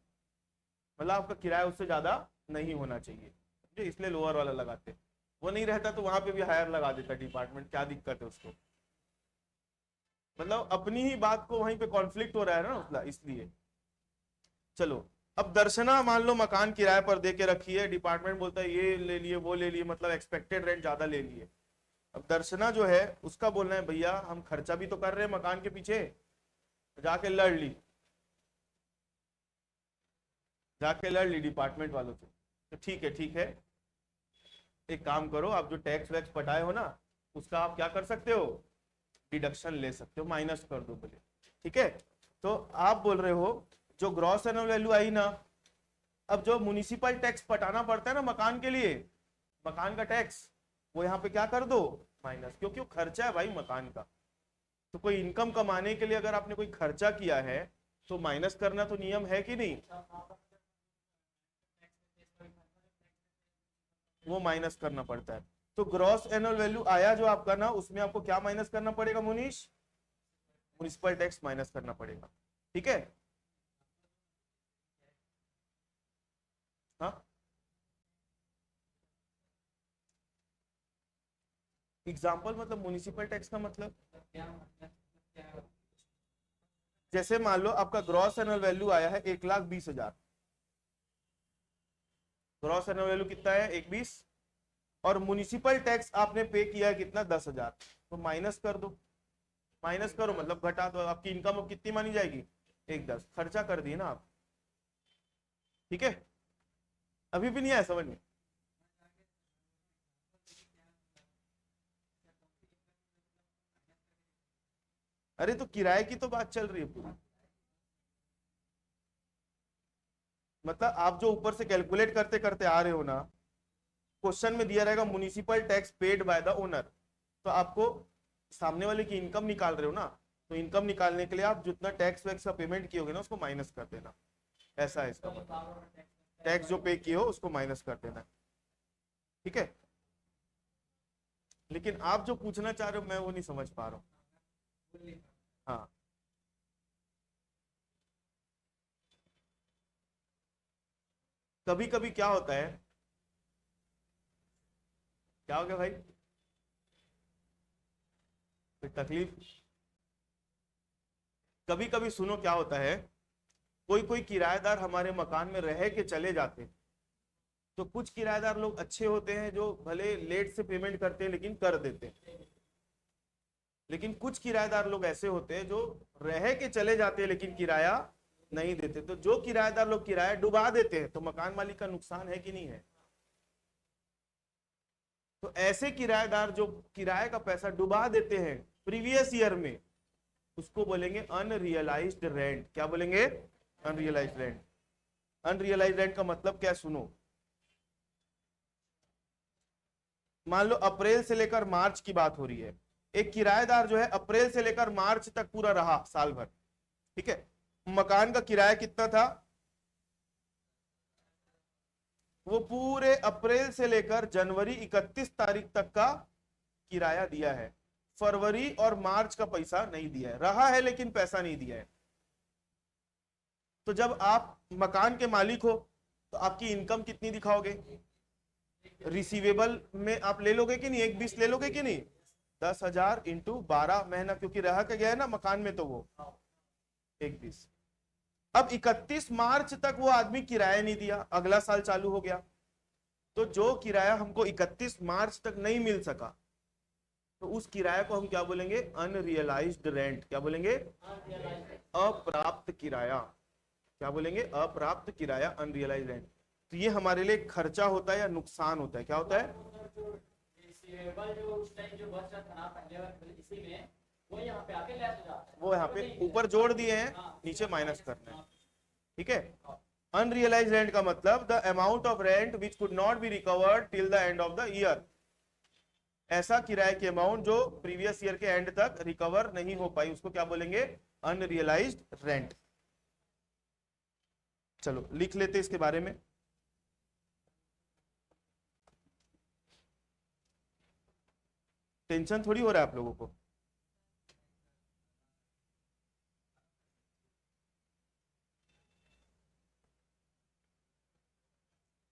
मतलब आपका किराया उससे ज्यादा नहीं होना चाहिए, इसलिए लोअर वाला लगाते। वो नहीं रहता तो वहां पे भी हायर लगा देता डिपार्टमेंट, क्या दिक्कत है उसको? मतलब अपनी ही बात को वहीं पे कॉन्फ्लिक्ट हो रहा है ना उसका, इसलिए। चलो, अब दर्शना मान लो मकान किराए पर दे के रखी है, डिपार्टमेंट बोलता है ये ले लिए वो ले लिए, मतलब एक्सपेक्टेड रेंट ज्यादा ले लिए। अब दर्शना जो है उसका बोलना है भैया हम खर्चा भी तो कर रहे हैं मकान के पीछे, जाके लड़ ली, डिपार्टमेंट वालों से। तो ठीक है, एक काम करो, आप जो टैक्स वैक्स पटाए हो ना उसका आप क्या कर सकते हो? डिडक्शन ले सकते हो, माइनस कर दो बोले। ठीक है, तो आप बोल रहे हो जो ग्रॉस एनुअल वैल्यू आई ना, अब जो म्युनिसिपल टैक्स पटाना पड़ता है ना मकान के लिए, मकान का टैक्स, वो यहाँ पे क्या कर दो, माइनस, क्योंकि वो खर्चा है भाई मकान का। तो कोई इनकम कमाने के लिए अगर आपने कोई खर्चा किया है तो माइनस करना तो नियम है कि नहीं, वो माइनस करना पड़ता है। तो ग्रॉस एनुअल वैल्यू आया जो आपका ना, उसमें आपको क्या माइनस करना पड़ेगा मुनीश, म्युनिसिपल टैक्स माइनस करना पड़ेगा। ठीक है, हाँ एग्जाम्पल मतलब म्युनिसिपल टैक्स का मतलब, जैसे मान लो आपका ग्रॉस एनुअल वैल्यू आया है 1,20,000, ग्रॉस एनुअल वैल्यू कितना है 1,20,000, और म्युनिसिपल टैक्स आपने पे किया है कितना 10,000, तो माइनस कर दो, माइनस करो मतलब घटा दो, आपकी इनकम अब कितनी मानी जाएगी 1,10, खर्चा कर दिए ना आप। ठीक है, अभी भी नहीं आया समझ में, अरे तो किराए की तो बात चल रही है पूरी, मतलब आप जो ऊपर से कैलकुलेट करते करते आ रहे हो ना, क्वेश्चन में दिया रहेगा municipal tax paid by the owner, तो आपको सामने वाले की इनकम निकाल रहे हो ना, तो इनकम निकालने के लिए आप जितना टैक्स वैक्स का पेमेंट किए होगे ना उसको माइनस कर देना, ऐसा है इसका मतलब, टैक्स जो पे किए हो उसको माइनस कर देना। ठीक है, लेकिन आप जो पूछना चाह रहे हो मैं वो नहीं समझ पा रहा हूँ। हाँ कभी कभी क्या होता है, क्या हो गया भाई, कोई तकलीफ, कभी कभी सुनो क्या होता है, कोई कोई किराएदार हमारे मकान में रह के चले जाते हैं, तो कुछ किराएदार लोग अच्छे होते हैं जो भले लेट से पेमेंट करते हैं लेकिन कर देते हैं, लेकिन कुछ किराएदार लोग ऐसे होते हैं जो रह के चले जाते हैं लेकिन किराया नहीं देते। तो जो किराएदार लोग किराया डुबा देते हैं तो मकान मालिक का नुकसान है कि नहीं है, तो ऐसे किराएदार जो किराए का पैसा डुबा देते हैं प्रीवियस ईयर में, उसको बोलेंगे अनरियलाइज्ड रेंट। क्या बोलेंगे, अनरियलाइज्ड रेंट। अनरियलाइज्ड रेंट का मतलब क्या, सुनो, मान लो अप्रैल से लेकर मार्च की बात हो रही है, एक किराएदार जो है अप्रैल से लेकर मार्च तक पूरा रहा साल भर, ठीक है, मकान का किराया कितना था, वो पूरे अप्रैल से लेकर जनवरी 31 तारीख तक का किराया दिया है, फरवरी और मार्च का पैसा नहीं दिया है, रहा है लेकिन पैसा नहीं दिया है। तो जब आप मकान के मालिक हो तो आपकी इनकम कितनी दिखाओगे, रिसीवेबल में आप ले लोगे कि नहीं, 1,20 ले लोगे कि नहीं, 10,000 इंटू 12 महीना, क्योंकि रह के गया है ना मकान में, तो वो 1,20। अब 31 मार्च तक वो आदमी किराया नहीं दिया, अगला साल चालू हो गया, तो जो किराया हमको 31 मार्च तक नहीं मिल सका, तो उस किराया को हम क्या बोलेंगे, अनरियलाइज्ड रेंट। क्या बोलेंगे, अप्राप्त किराया। क्या बोलेंगे, अप्राप्त किराया, अनरियलाइज्ड रेंट। तो ये हमारे लिए खर्चा होता है या नुकसान होता है, क्या होता है, वो यहाँ पे ऊपर जोड़ दिए हैं, नीचे माइनस करना है। ठीक है, अनरियलाइज्ड रेंट का मतलब the amount of rent which could not be recovered till the end of the year, ऐसा किराए की अमाउंट जो प्रीवियस ईयर के एंड तक रिकवर नहीं हो पाई, उसको क्या बोलेंगे, अनरियलाइज्ड रेंट। चलो लिख लेते इसके बारे में। टेंशन थोड़ी हो रहा है आप लोगों को,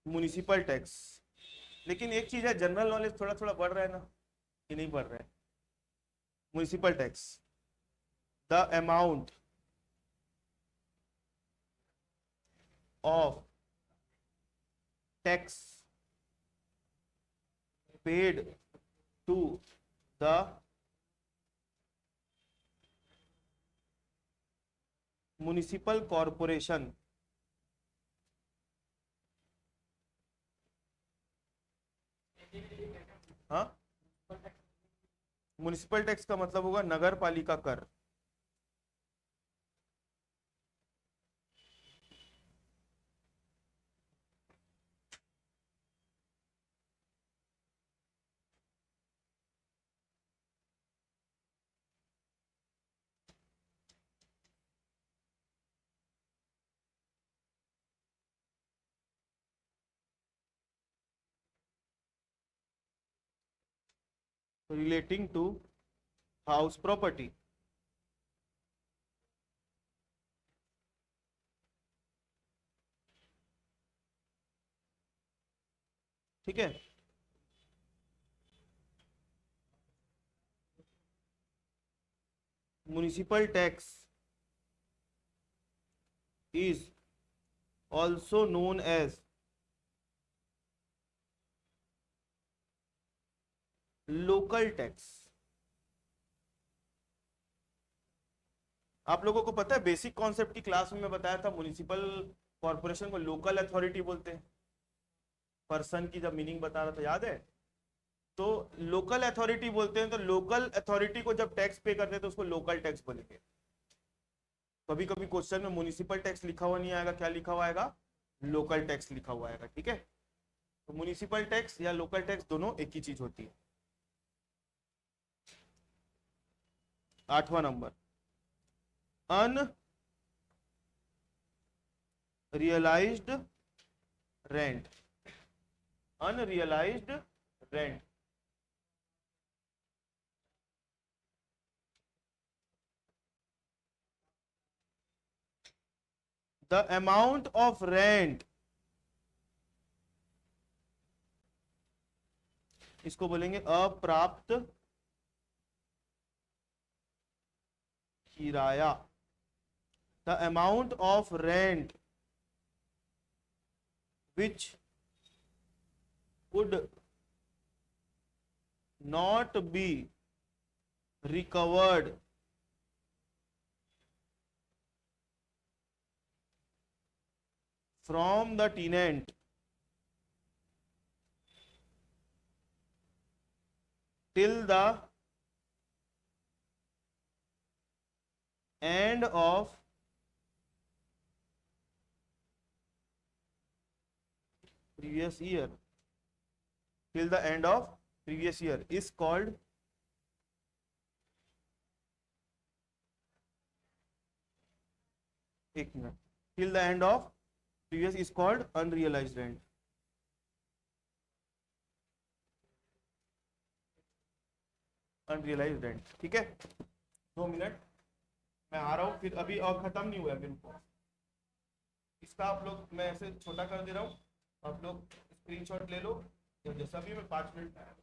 म्युनिसिपल टैक्स, लेकिन एक चीज है, जनरल नॉलेज थोड़ा थोड़ा बढ़ रहा है ना, कि नहीं बढ़ रहा है। Municipal tax, the amount of tax paid to the municipal corporation हाँ, म्युनिसिपल टैक्स का मतलब होगा नगर पालिका कर। relating to house property. ठीक है, municipal tax is also known as local tax. आप लोगों को पता है बेसिक कॉन्सेप्ट की क्लास में मैं बताया था, म्युनिसिपल कॉर्पोरेशन को लोकल अथॉरिटी बोलते हैं। पर्सन की जब मीनिंग बता रहा था, याद है? तो लोकल अथॉरिटी बोलते हैं, तो लोकल अथॉरिटी को जब टैक्स पे करते हैं तो उसको लोकल टैक्स बोलेंगे। कभी कभी क्वेश्चन में म्युनिसिपल टैक्स लिखा हुआ नहीं आएगा, क्या लिखा हुआ आएगा? लोकल टैक्स लिखा हुआ आएगा। ठीक है, तो म्युनिसिपल टैक्स या लोकल टैक्स दोनों एक ही चीज होती है। 8वां number, unrealised rent. Unrealised rent, the amount of rent, इसको बोलेंगे अप्राप्त किराया। the amount of rent which would not be recovered from the tenant till the end of previous year, till the end of previous year is called एक minute, till the end of previous is called unrealized rent। Unrealise rent. ठीक है, 2 minute मैं आ रहा हूँ, फिर अभी और खत्म नहीं हुआ है बिल्कुल। इसका आप लोग, मैं ऐसे छोटा कर दे रहा हूँ, आप लोग स्क्रीनशॉट ले लो या जैसा भी, मैं 5 मिनट में आया।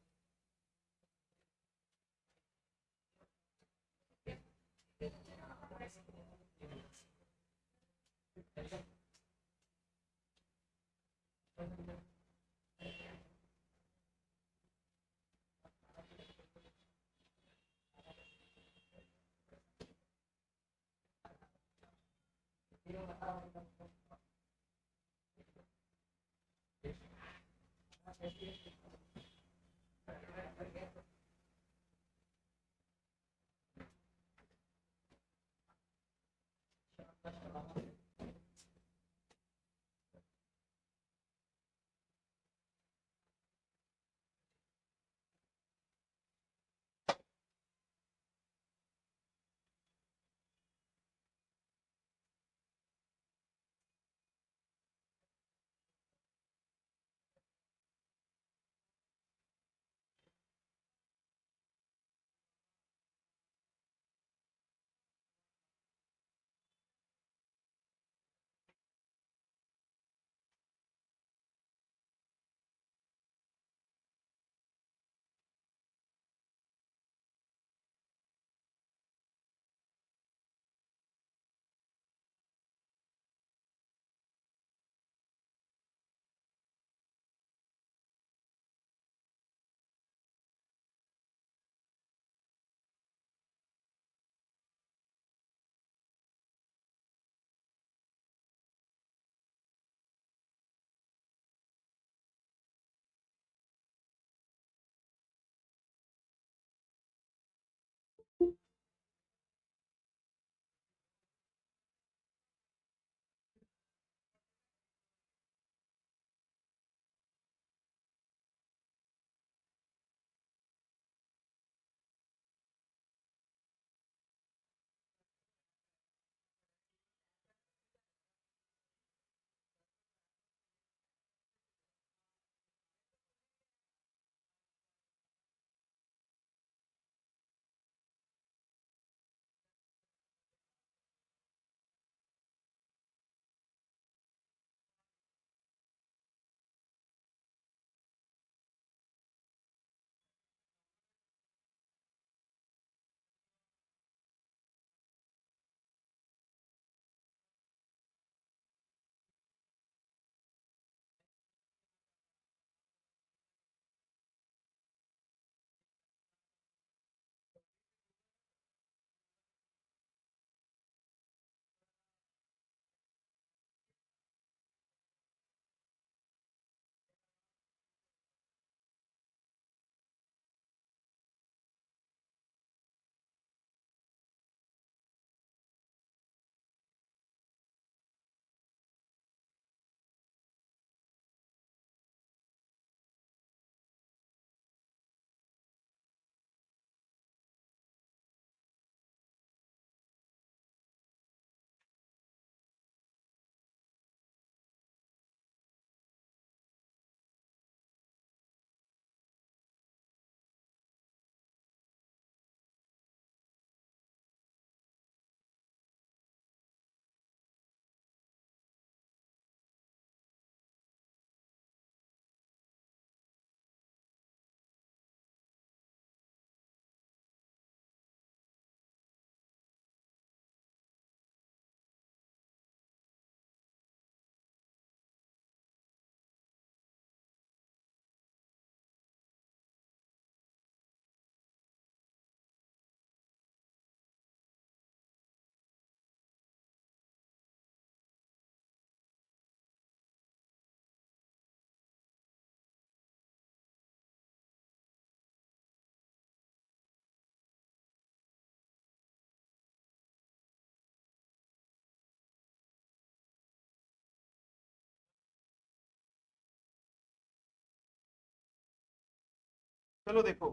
चलो देखो,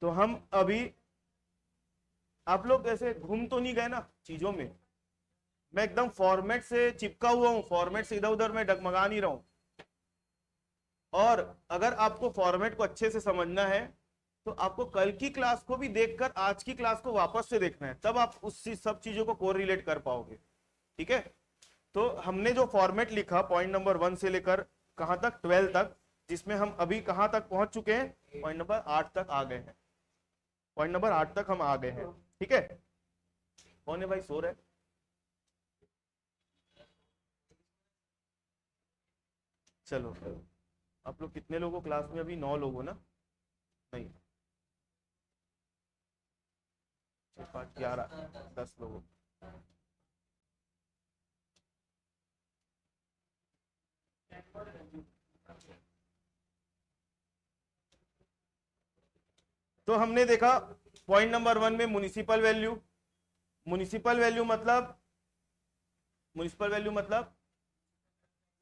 तो हम अभी, आप लोग ऐसे घूम तो नहीं गए ना चीजों में? मैं एकदम फॉर्मेट से चिपका हुआ हूं, फॉर्मेट से इधर उधर मैं डगमगा नहीं रहा हूं। और अगर आपको फॉर्मेट को अच्छे से समझना है तो आपको कल की क्लास को भी देखकर आज की क्लास को वापस से देखना है, तब आप उस सब चीजों को कोरिलेट कर पाओगे। ठीक है? तो हमने जो फॉर्मेट लिखा पॉइंट नंबर 1 से लेकर कहां तक, 12 तक, जिसमें हम अभी कहां तक पहुंच चुके हैं, पॉइंट नंबर 8 तक आ गए हैं। पॉइंट नंबर 8 तक हम आ गए हैं। ठीक है? कौन है भाई सो रहे? चलो, आप लोग कितने लोगों क्लास में? अभी 9 लोग हो ना? नहीं, 6, 5, 11, 10 लोगों। तो हमने देखा पॉइंट नंबर 1 में म्युनिसिपल वैल्यू। म्युनिसिपल वैल्यू मतलब, म्युनिसिपल वैल्यू मतलब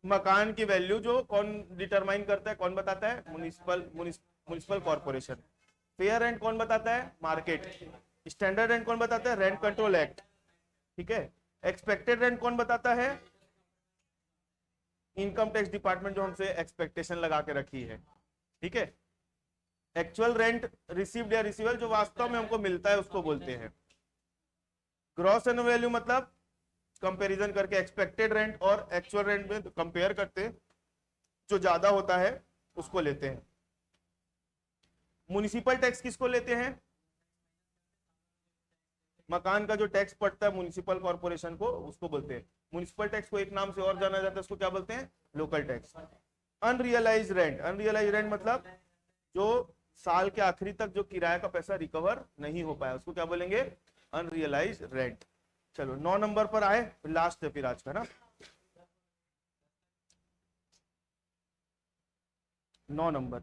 मकान की वैल्यू जो कौन डिटरमाइन करता है, कौन बताता है? Municipal municipal corporation. Fair rent कौन बताता है? मार्केट। स्टैंडर्ड रेंट कौन बताता है? Rent control act. ठीक है? एक्सपेक्टेड रेंट कौन बताता है? इनकम टैक्स डिपार्टमेंट जो हमसे एक्सपेक्टेशन लगा के रखी है। ठीक है? एक्चुअल रेंट रिसीव्ड या रिसीवल जो वास्तव में हमको मिलता है उसको बोलते हैं। ग्रॉस एनुअल वैल्यू मतलब कंपैरिजन करके एक्सपेक्टेड रेंट और एक्चुअल रेंट में कंपेयर करते, जो ज्यादा होता है उसको लेते हैं। म्युनिसिपल टैक्स किसको लेते हैं? मकान का जो टैक्स पड़ता है म्युनिसिपल कॉर्पोरेशन को, उसको बोलते हैं। म्युनिसिपल टैक्स को एक नाम से और जाना जाता है, उसको क्या बोलते हैं? Local tax. Unrealise rent, unrealise rent मतलब जो साल के आखिरी तक जो किराए का पैसा रिकवर नहीं हो पाया, उसको क्या बोलेंगे? Unrealise rent. चलो 9 नंबर पर आए, लास्ट है फिर आज का ना। 9 नंबर,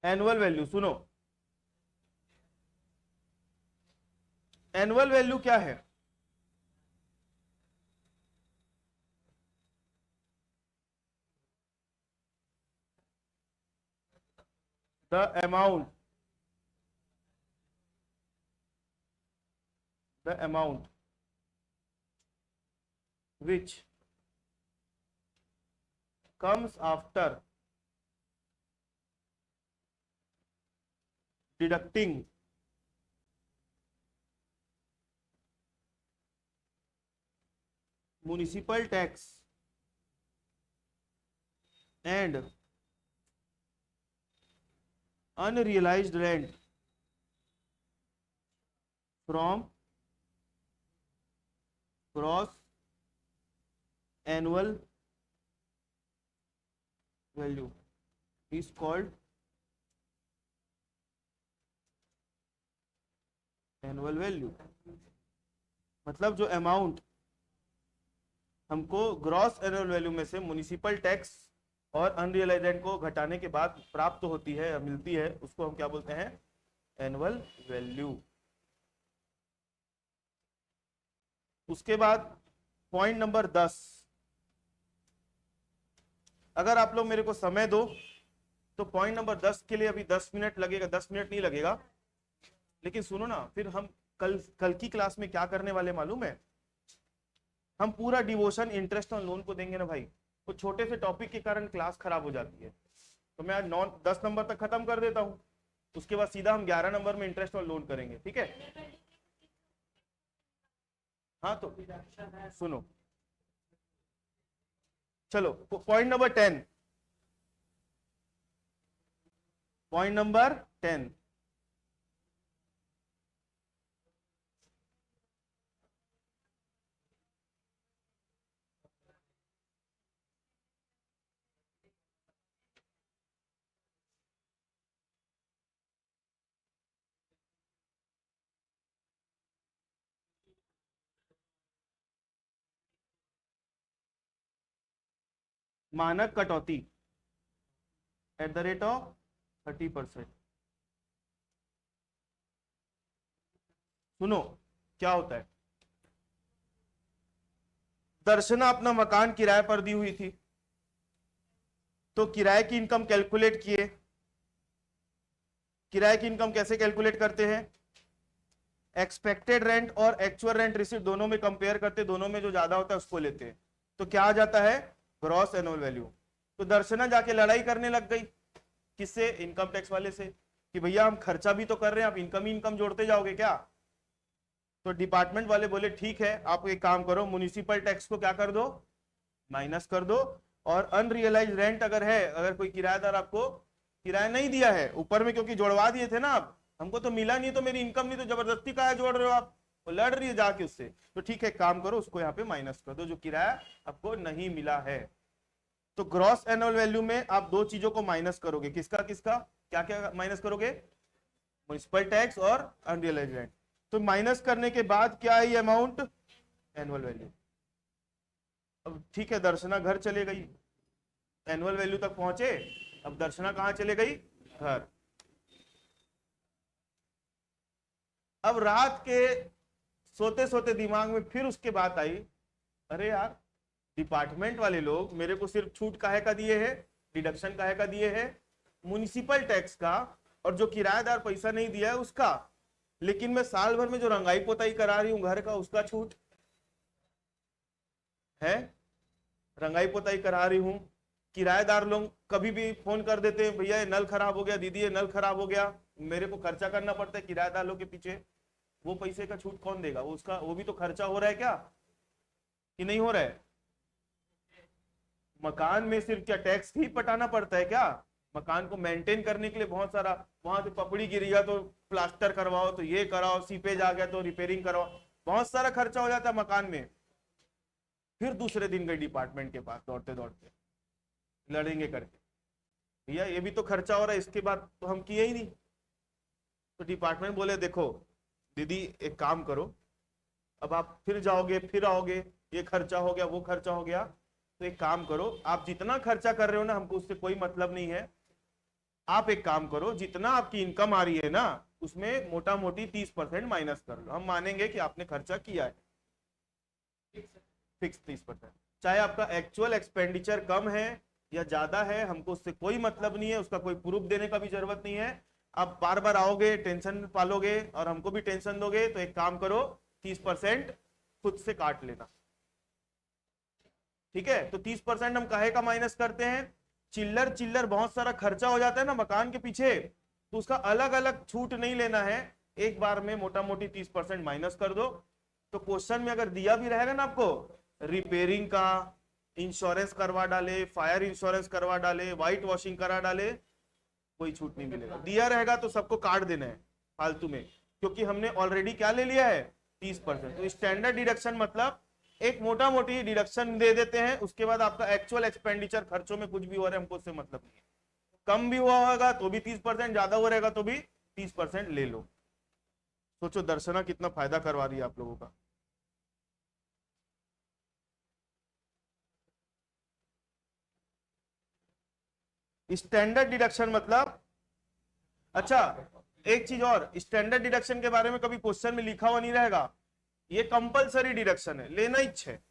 एनुअल वैल्यू। सुनो, एनुअल वैल्यू क्या है? The amount, the amount which comes after deducting municipal tax and unrealized rent from gross annual value is called annual value. मतलब जो अमाउंट हमको ग्रॉस एनुअल वैल्यू में से म्युनिसिपल टैक्स और unrealised rent को घटाने के बाद प्राप्त होती है या मिलती है, उसको हम क्या बोलते हैं? Annual value. उसके बाद पॉइंट नंबर 10, अगर आप लोग मेरे को समय दो तो पॉइंट नंबर 10 के लिए अभी 10 मिनट लगेगा, 10 मिनट नहीं लगेगा। लेकिन सुनो ना, फिर हम कल कल की क्लास में क्या करने वाले मालूम है? हम पूरा डिवोशन इंटरेस्ट ऑन लोन को देंगे ना भाई। तो छोटे से टॉपिक के कारण क्लास खराब हो जाती है, तो मैं आज 10 नंबर तक खत्म कर देता हूं, उसके बाद सीधा हम 11 नंबर में इंटरेस्ट ऑन लोन करेंगे। ठीक है? हाँ तो सुनो, चलो पॉइंट नंबर 10, पॉइंट नंबर 10, मानक कटौती एट द रेट ऑफ 30%। सुनो क्या होता है। दर्शना अपना मकान किराए पर दी हुई थी, तो किराए की इनकम कैलकुलेट किए। किराए की इनकम कैसे कैलकुलेट करते हैं? एक्सपेक्टेड रेंट और एक्चुअल रेंट रिसीव दोनों में कंपेयर करते, दोनों में जो ज्यादा होता है उसको लेते हैं। तो क्या आ जाता है? Gross annual value. तो दर्शना जाके लड़ाई करने लग गई, किससे? इनकम टैक्स वाले से, कि भैया हम खर्चा भी तो कर रहे हैं, आप इनकम ही इनकम जोड़ते जाओगे क्या? तो डिपार्टमेंट वाले बोले ठीक है, आप एक काम करो, म्युनिसिपल टैक्स को क्या कर दो? माइनस कर दो। और अनरियलाइज रेंट अगर है, अगर कोई किराएदार आपको किराया नहीं दिया है ऊपर में, क्योंकि जोड़वा दिए थे ना आप, हमको तो मिला नहीं, तो मेरी इनकम नहीं, तो जबरदस्ती का जोड़ रहे हो आप, वो लड़ रही है जाके उससे, तो ठीक है काम करो, उसको यहाँ पे माइनस कर दो, जो किराया आपको नहीं मिला है। तो ग्रॉस एनुअल वैल्यू में आप दो चीजों को माइनस करोगे, किसका किसका, क्या क्या माइनस करोगे? म्युनिसिपल टैक्स और अनरियलाइज रेंट। तो माइनस करने के बाद क्या है अमाउंट? Annual value. अब ठीक है, दर्शना घर चले गई, एनुअल वैल्यू तक पहुंचे। अब दर्शना कहां चले गई? घर। अब रात के सोते सोते दिमाग में फिर उसके बात आई, अरे यार डिपार्टमेंट वाले लोग मेरे को सिर्फ छूट काहे का दिए है, डिडक्शन काहे का दिए है? म्युनिसिपल टैक्स का, और जो किराएदार पैसा नहीं दिया है उसका। लेकिन मैं साल भर में जो रंगाई पोताई करा रही हूं घर का, उसका छूट है, रंगाई पोताई करा रही हूं। किराएदार लोग कभी भी फोन कर देते हैं, भैया ये नल खराब हो गया, दीदी ये नल खराब हो गया, मेरे को खर्चा करना पड़ता है किराएदार लोग के पीछे। वो पैसे का छूट कौन देगा? वो उसका, वो भी तो खर्चा हो रहा है क्या, कि नहीं हो रहा है? मकान में सिर्फ क्या टैक्स ही पटाना पड़ता है क्या? मकान को मेंटेन करने के लिए बहुत सारा, वहां से पपड़ी गिर गया तो प्लास्टर करवाओ, तो ये कराओ, सीपेज आ गया तो रिपेयरिंग कराओ, बहुत सारा खर्चा हो जाता है मकान में। फिर दूसरे दिन गए डिपार्टमेंट के पास दौड़ते दौड़ते, लड़ेंगे करके, भैया ये भी तो खर्चा हो रहा है, इसके बाद तो हम किए ही नहीं। तो डिपार्टमेंट बोले देखो दीदी एक काम करो, अब आप फिर जाओगे फिर आओगे, ये खर्चा हो गया वो खर्चा हो गया, तो एक काम करो, आप जितना खर्चा कर रहे हो ना हमको उससे कोई मतलब नहीं है। आप एक काम करो, जितना आपकी इनकम आ रही है ना उसमें मोटा मोटी 30% माइनस कर लो, हम मानेंगे कि आपने खर्चा किया है। फिक्स 30%, चाहे आपका एक्चुअल एक्सपेंडिचर कम है या ज्यादा है, हमको उससे कोई मतलब नहीं है, उसका कोई प्रूफ देने का भी जरूरत नहीं है। आप बार बार आओगे, टेंशन पालोगे और हमको भी टेंशन दोगे, तो एक काम करो 30% खुद से काट लेना। ठीक है, तो 30% हम काहे का माइनस करते हैं? चिल्लर चिल्लर बहुत सारा खर्चा हो जाता है ना मकान के पीछे, तो उसका अलग अलग छूट नहीं लेना है, एक बार में मोटा मोटी 30% माइनस कर दो। तो क्वेश्चन में अगर दिया भी रहेगा ना आपको, रिपेयरिंग का इंश्योरेंस करवा डाले, फायर इंश्योरेंस करवा डाले, व्हाइट वॉशिंग करा डाले, कोई छूट नहीं मिलेगा। दिया रहेगा तो सबको काट देना है फालतू में, क्योंकि हमने ऑलरेडी क्या ले लिया है? 30%। तो स्टैंडर्ड डिडक्शन मतलब एक मोटा मोटी डिडक्शन दे देते हैं, उसके बाद आपका एक्चुअल एक्सपेंडिचर खर्चों में कुछ भी हो रहा है हमको उससे मतलब नहीं है। कम भी हुआ होगा तो भी 30%, ज्यादा हो रहेगा तो भी 30% ले लो। सोचो दर्शना कितना फायदा करवा रही है आप लोगों का। स्टैंडर्ड डिडक्शन मतलब, अच्छा एक चीज और, स्टैंडर्ड डिडक्शन के बारे में कभी क्वेश्चन में लिखा हुआ नहीं रहेगा, ये कंपलसरी डिडक्शन है, लेना ही है,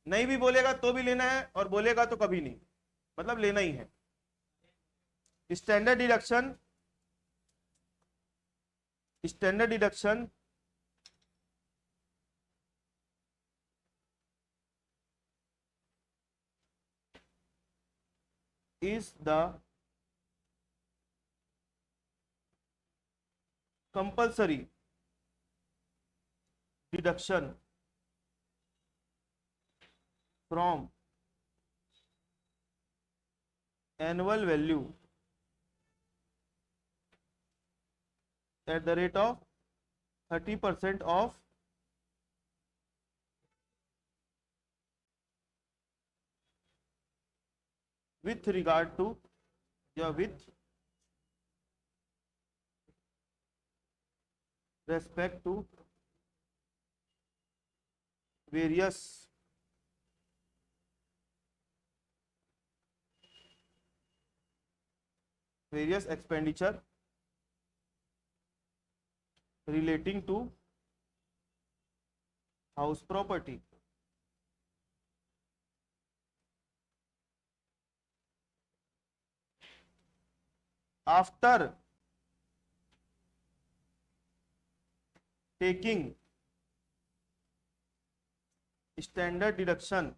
नहीं भी बोलेगा तो भी लेना है, और बोलेगा तो कभी नहीं, मतलब लेना ही है। Standard deduction, standard deduction is the compulsory deduction from annual value at the rate of 30% of with regard to, या with respect to various various expenditure relating to house property. After taking standard deduction,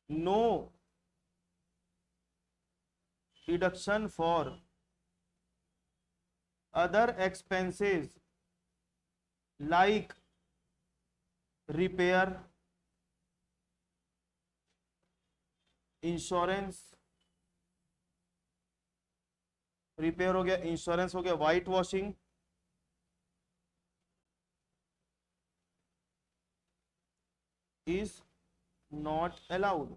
no deduction for other expenses like repair, insurance, repair हो गया, insurance हो गया, white washing, is not allowed,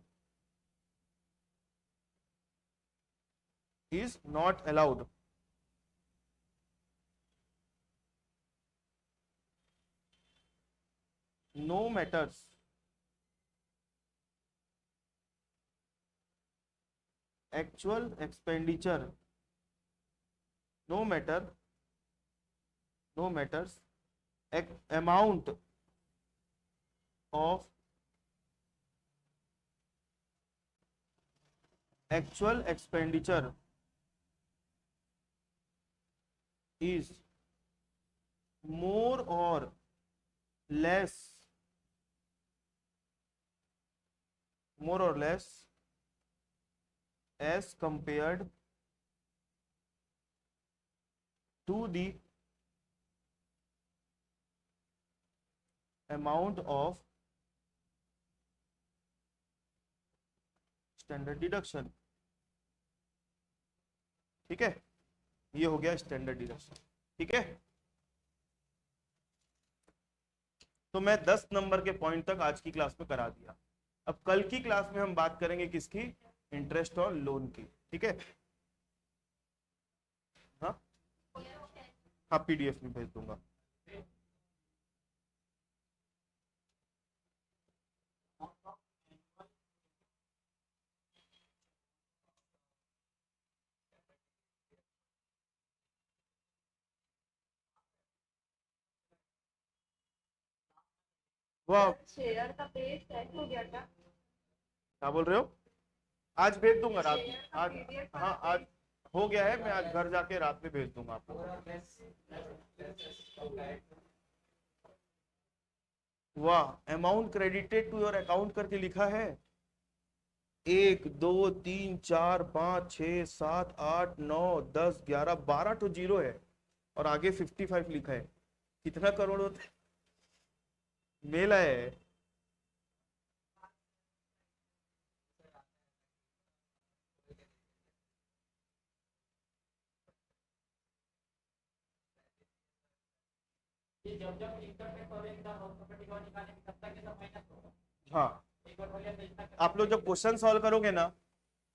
is not allowed. No matters actual expenditure, no matters amount of actual expenditure is more or less as compared to the amount of standard deduction. ठीक है, ये हो गया standard deduction. ठीक है, तो मैं 10 number के पॉइंट तक आज की क्लास में करा दिया. अब कल की क्लास में हम बात करेंगे किसकी, इंटरेस्ट और लोन की. ठीक है, हाँ हाँ, पीडीएफ में भेज दूंगा. वाह, शेयर का पेज सेट हो गया क्या? क्या बोल रहे हो? आज भेज दूंगा रात में. शेयर का आज, PDF हाँ आज हो गया है, मैं आज घर जाके रात में भेज दूंगा आपको. वाह, amount credited to your account करके लिखा है. 1 2 3 4 5 6 7 8 9 10 11 12 तो जीरो है और आगे 55 लिखा है. कितना करोड़ होता है? मेला है. जब जब इनकम टैक्स और इनकम हाउस प्रॉपर्टी का निकालेंगे तब तक ये सब माइनस होगा. हाँ, एक बार बोलिए तो इतना आप लोग जब क्वेश्चन सॉल्व करोगे ना,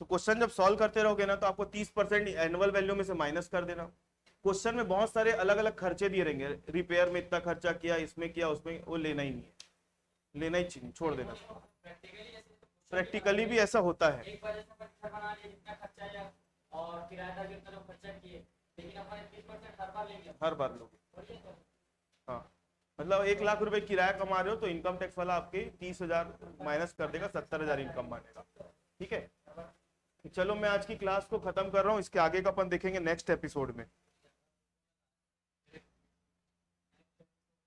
तो क्वेश्चन जब सॉल्व करते रहोगे ना, तो आपको 30% एनुअल वैल्यू में से माइनस कर देना. क्वेश्चन में बहुत सारे अलग अलग खर्चे दिए रहेंगे, रिपेयर में इतना खर्चा किया, इसमें किया, उसमें, वो लेना ही नहीं है, लेना ही चाहिए, छोड़ देना. प्रैक्टिकली जैसे प्रैक्टिकली भी ऐसा होता है. एक बार जैसे अपन घर बना लिए जितना खर्चा आया और किराएदार के उतना जो खर्चा किए, लेकिन अपन 30% हर बार लेंगे. हर बार लोगे. बोलिए तो हाँ, मतलब 1 लाख रुपए किराया कमा रहे हो तो इनकम टैक्स वाला आपके 30,000 माइनस कर देगा, 70,000 इनकम मानेगा. ठीक है, चलो मैं आज की क्लास को खत्म कर रहा हूँ. इसके आगे का अपन देखेंगे नेक्स्ट एपिसोड में.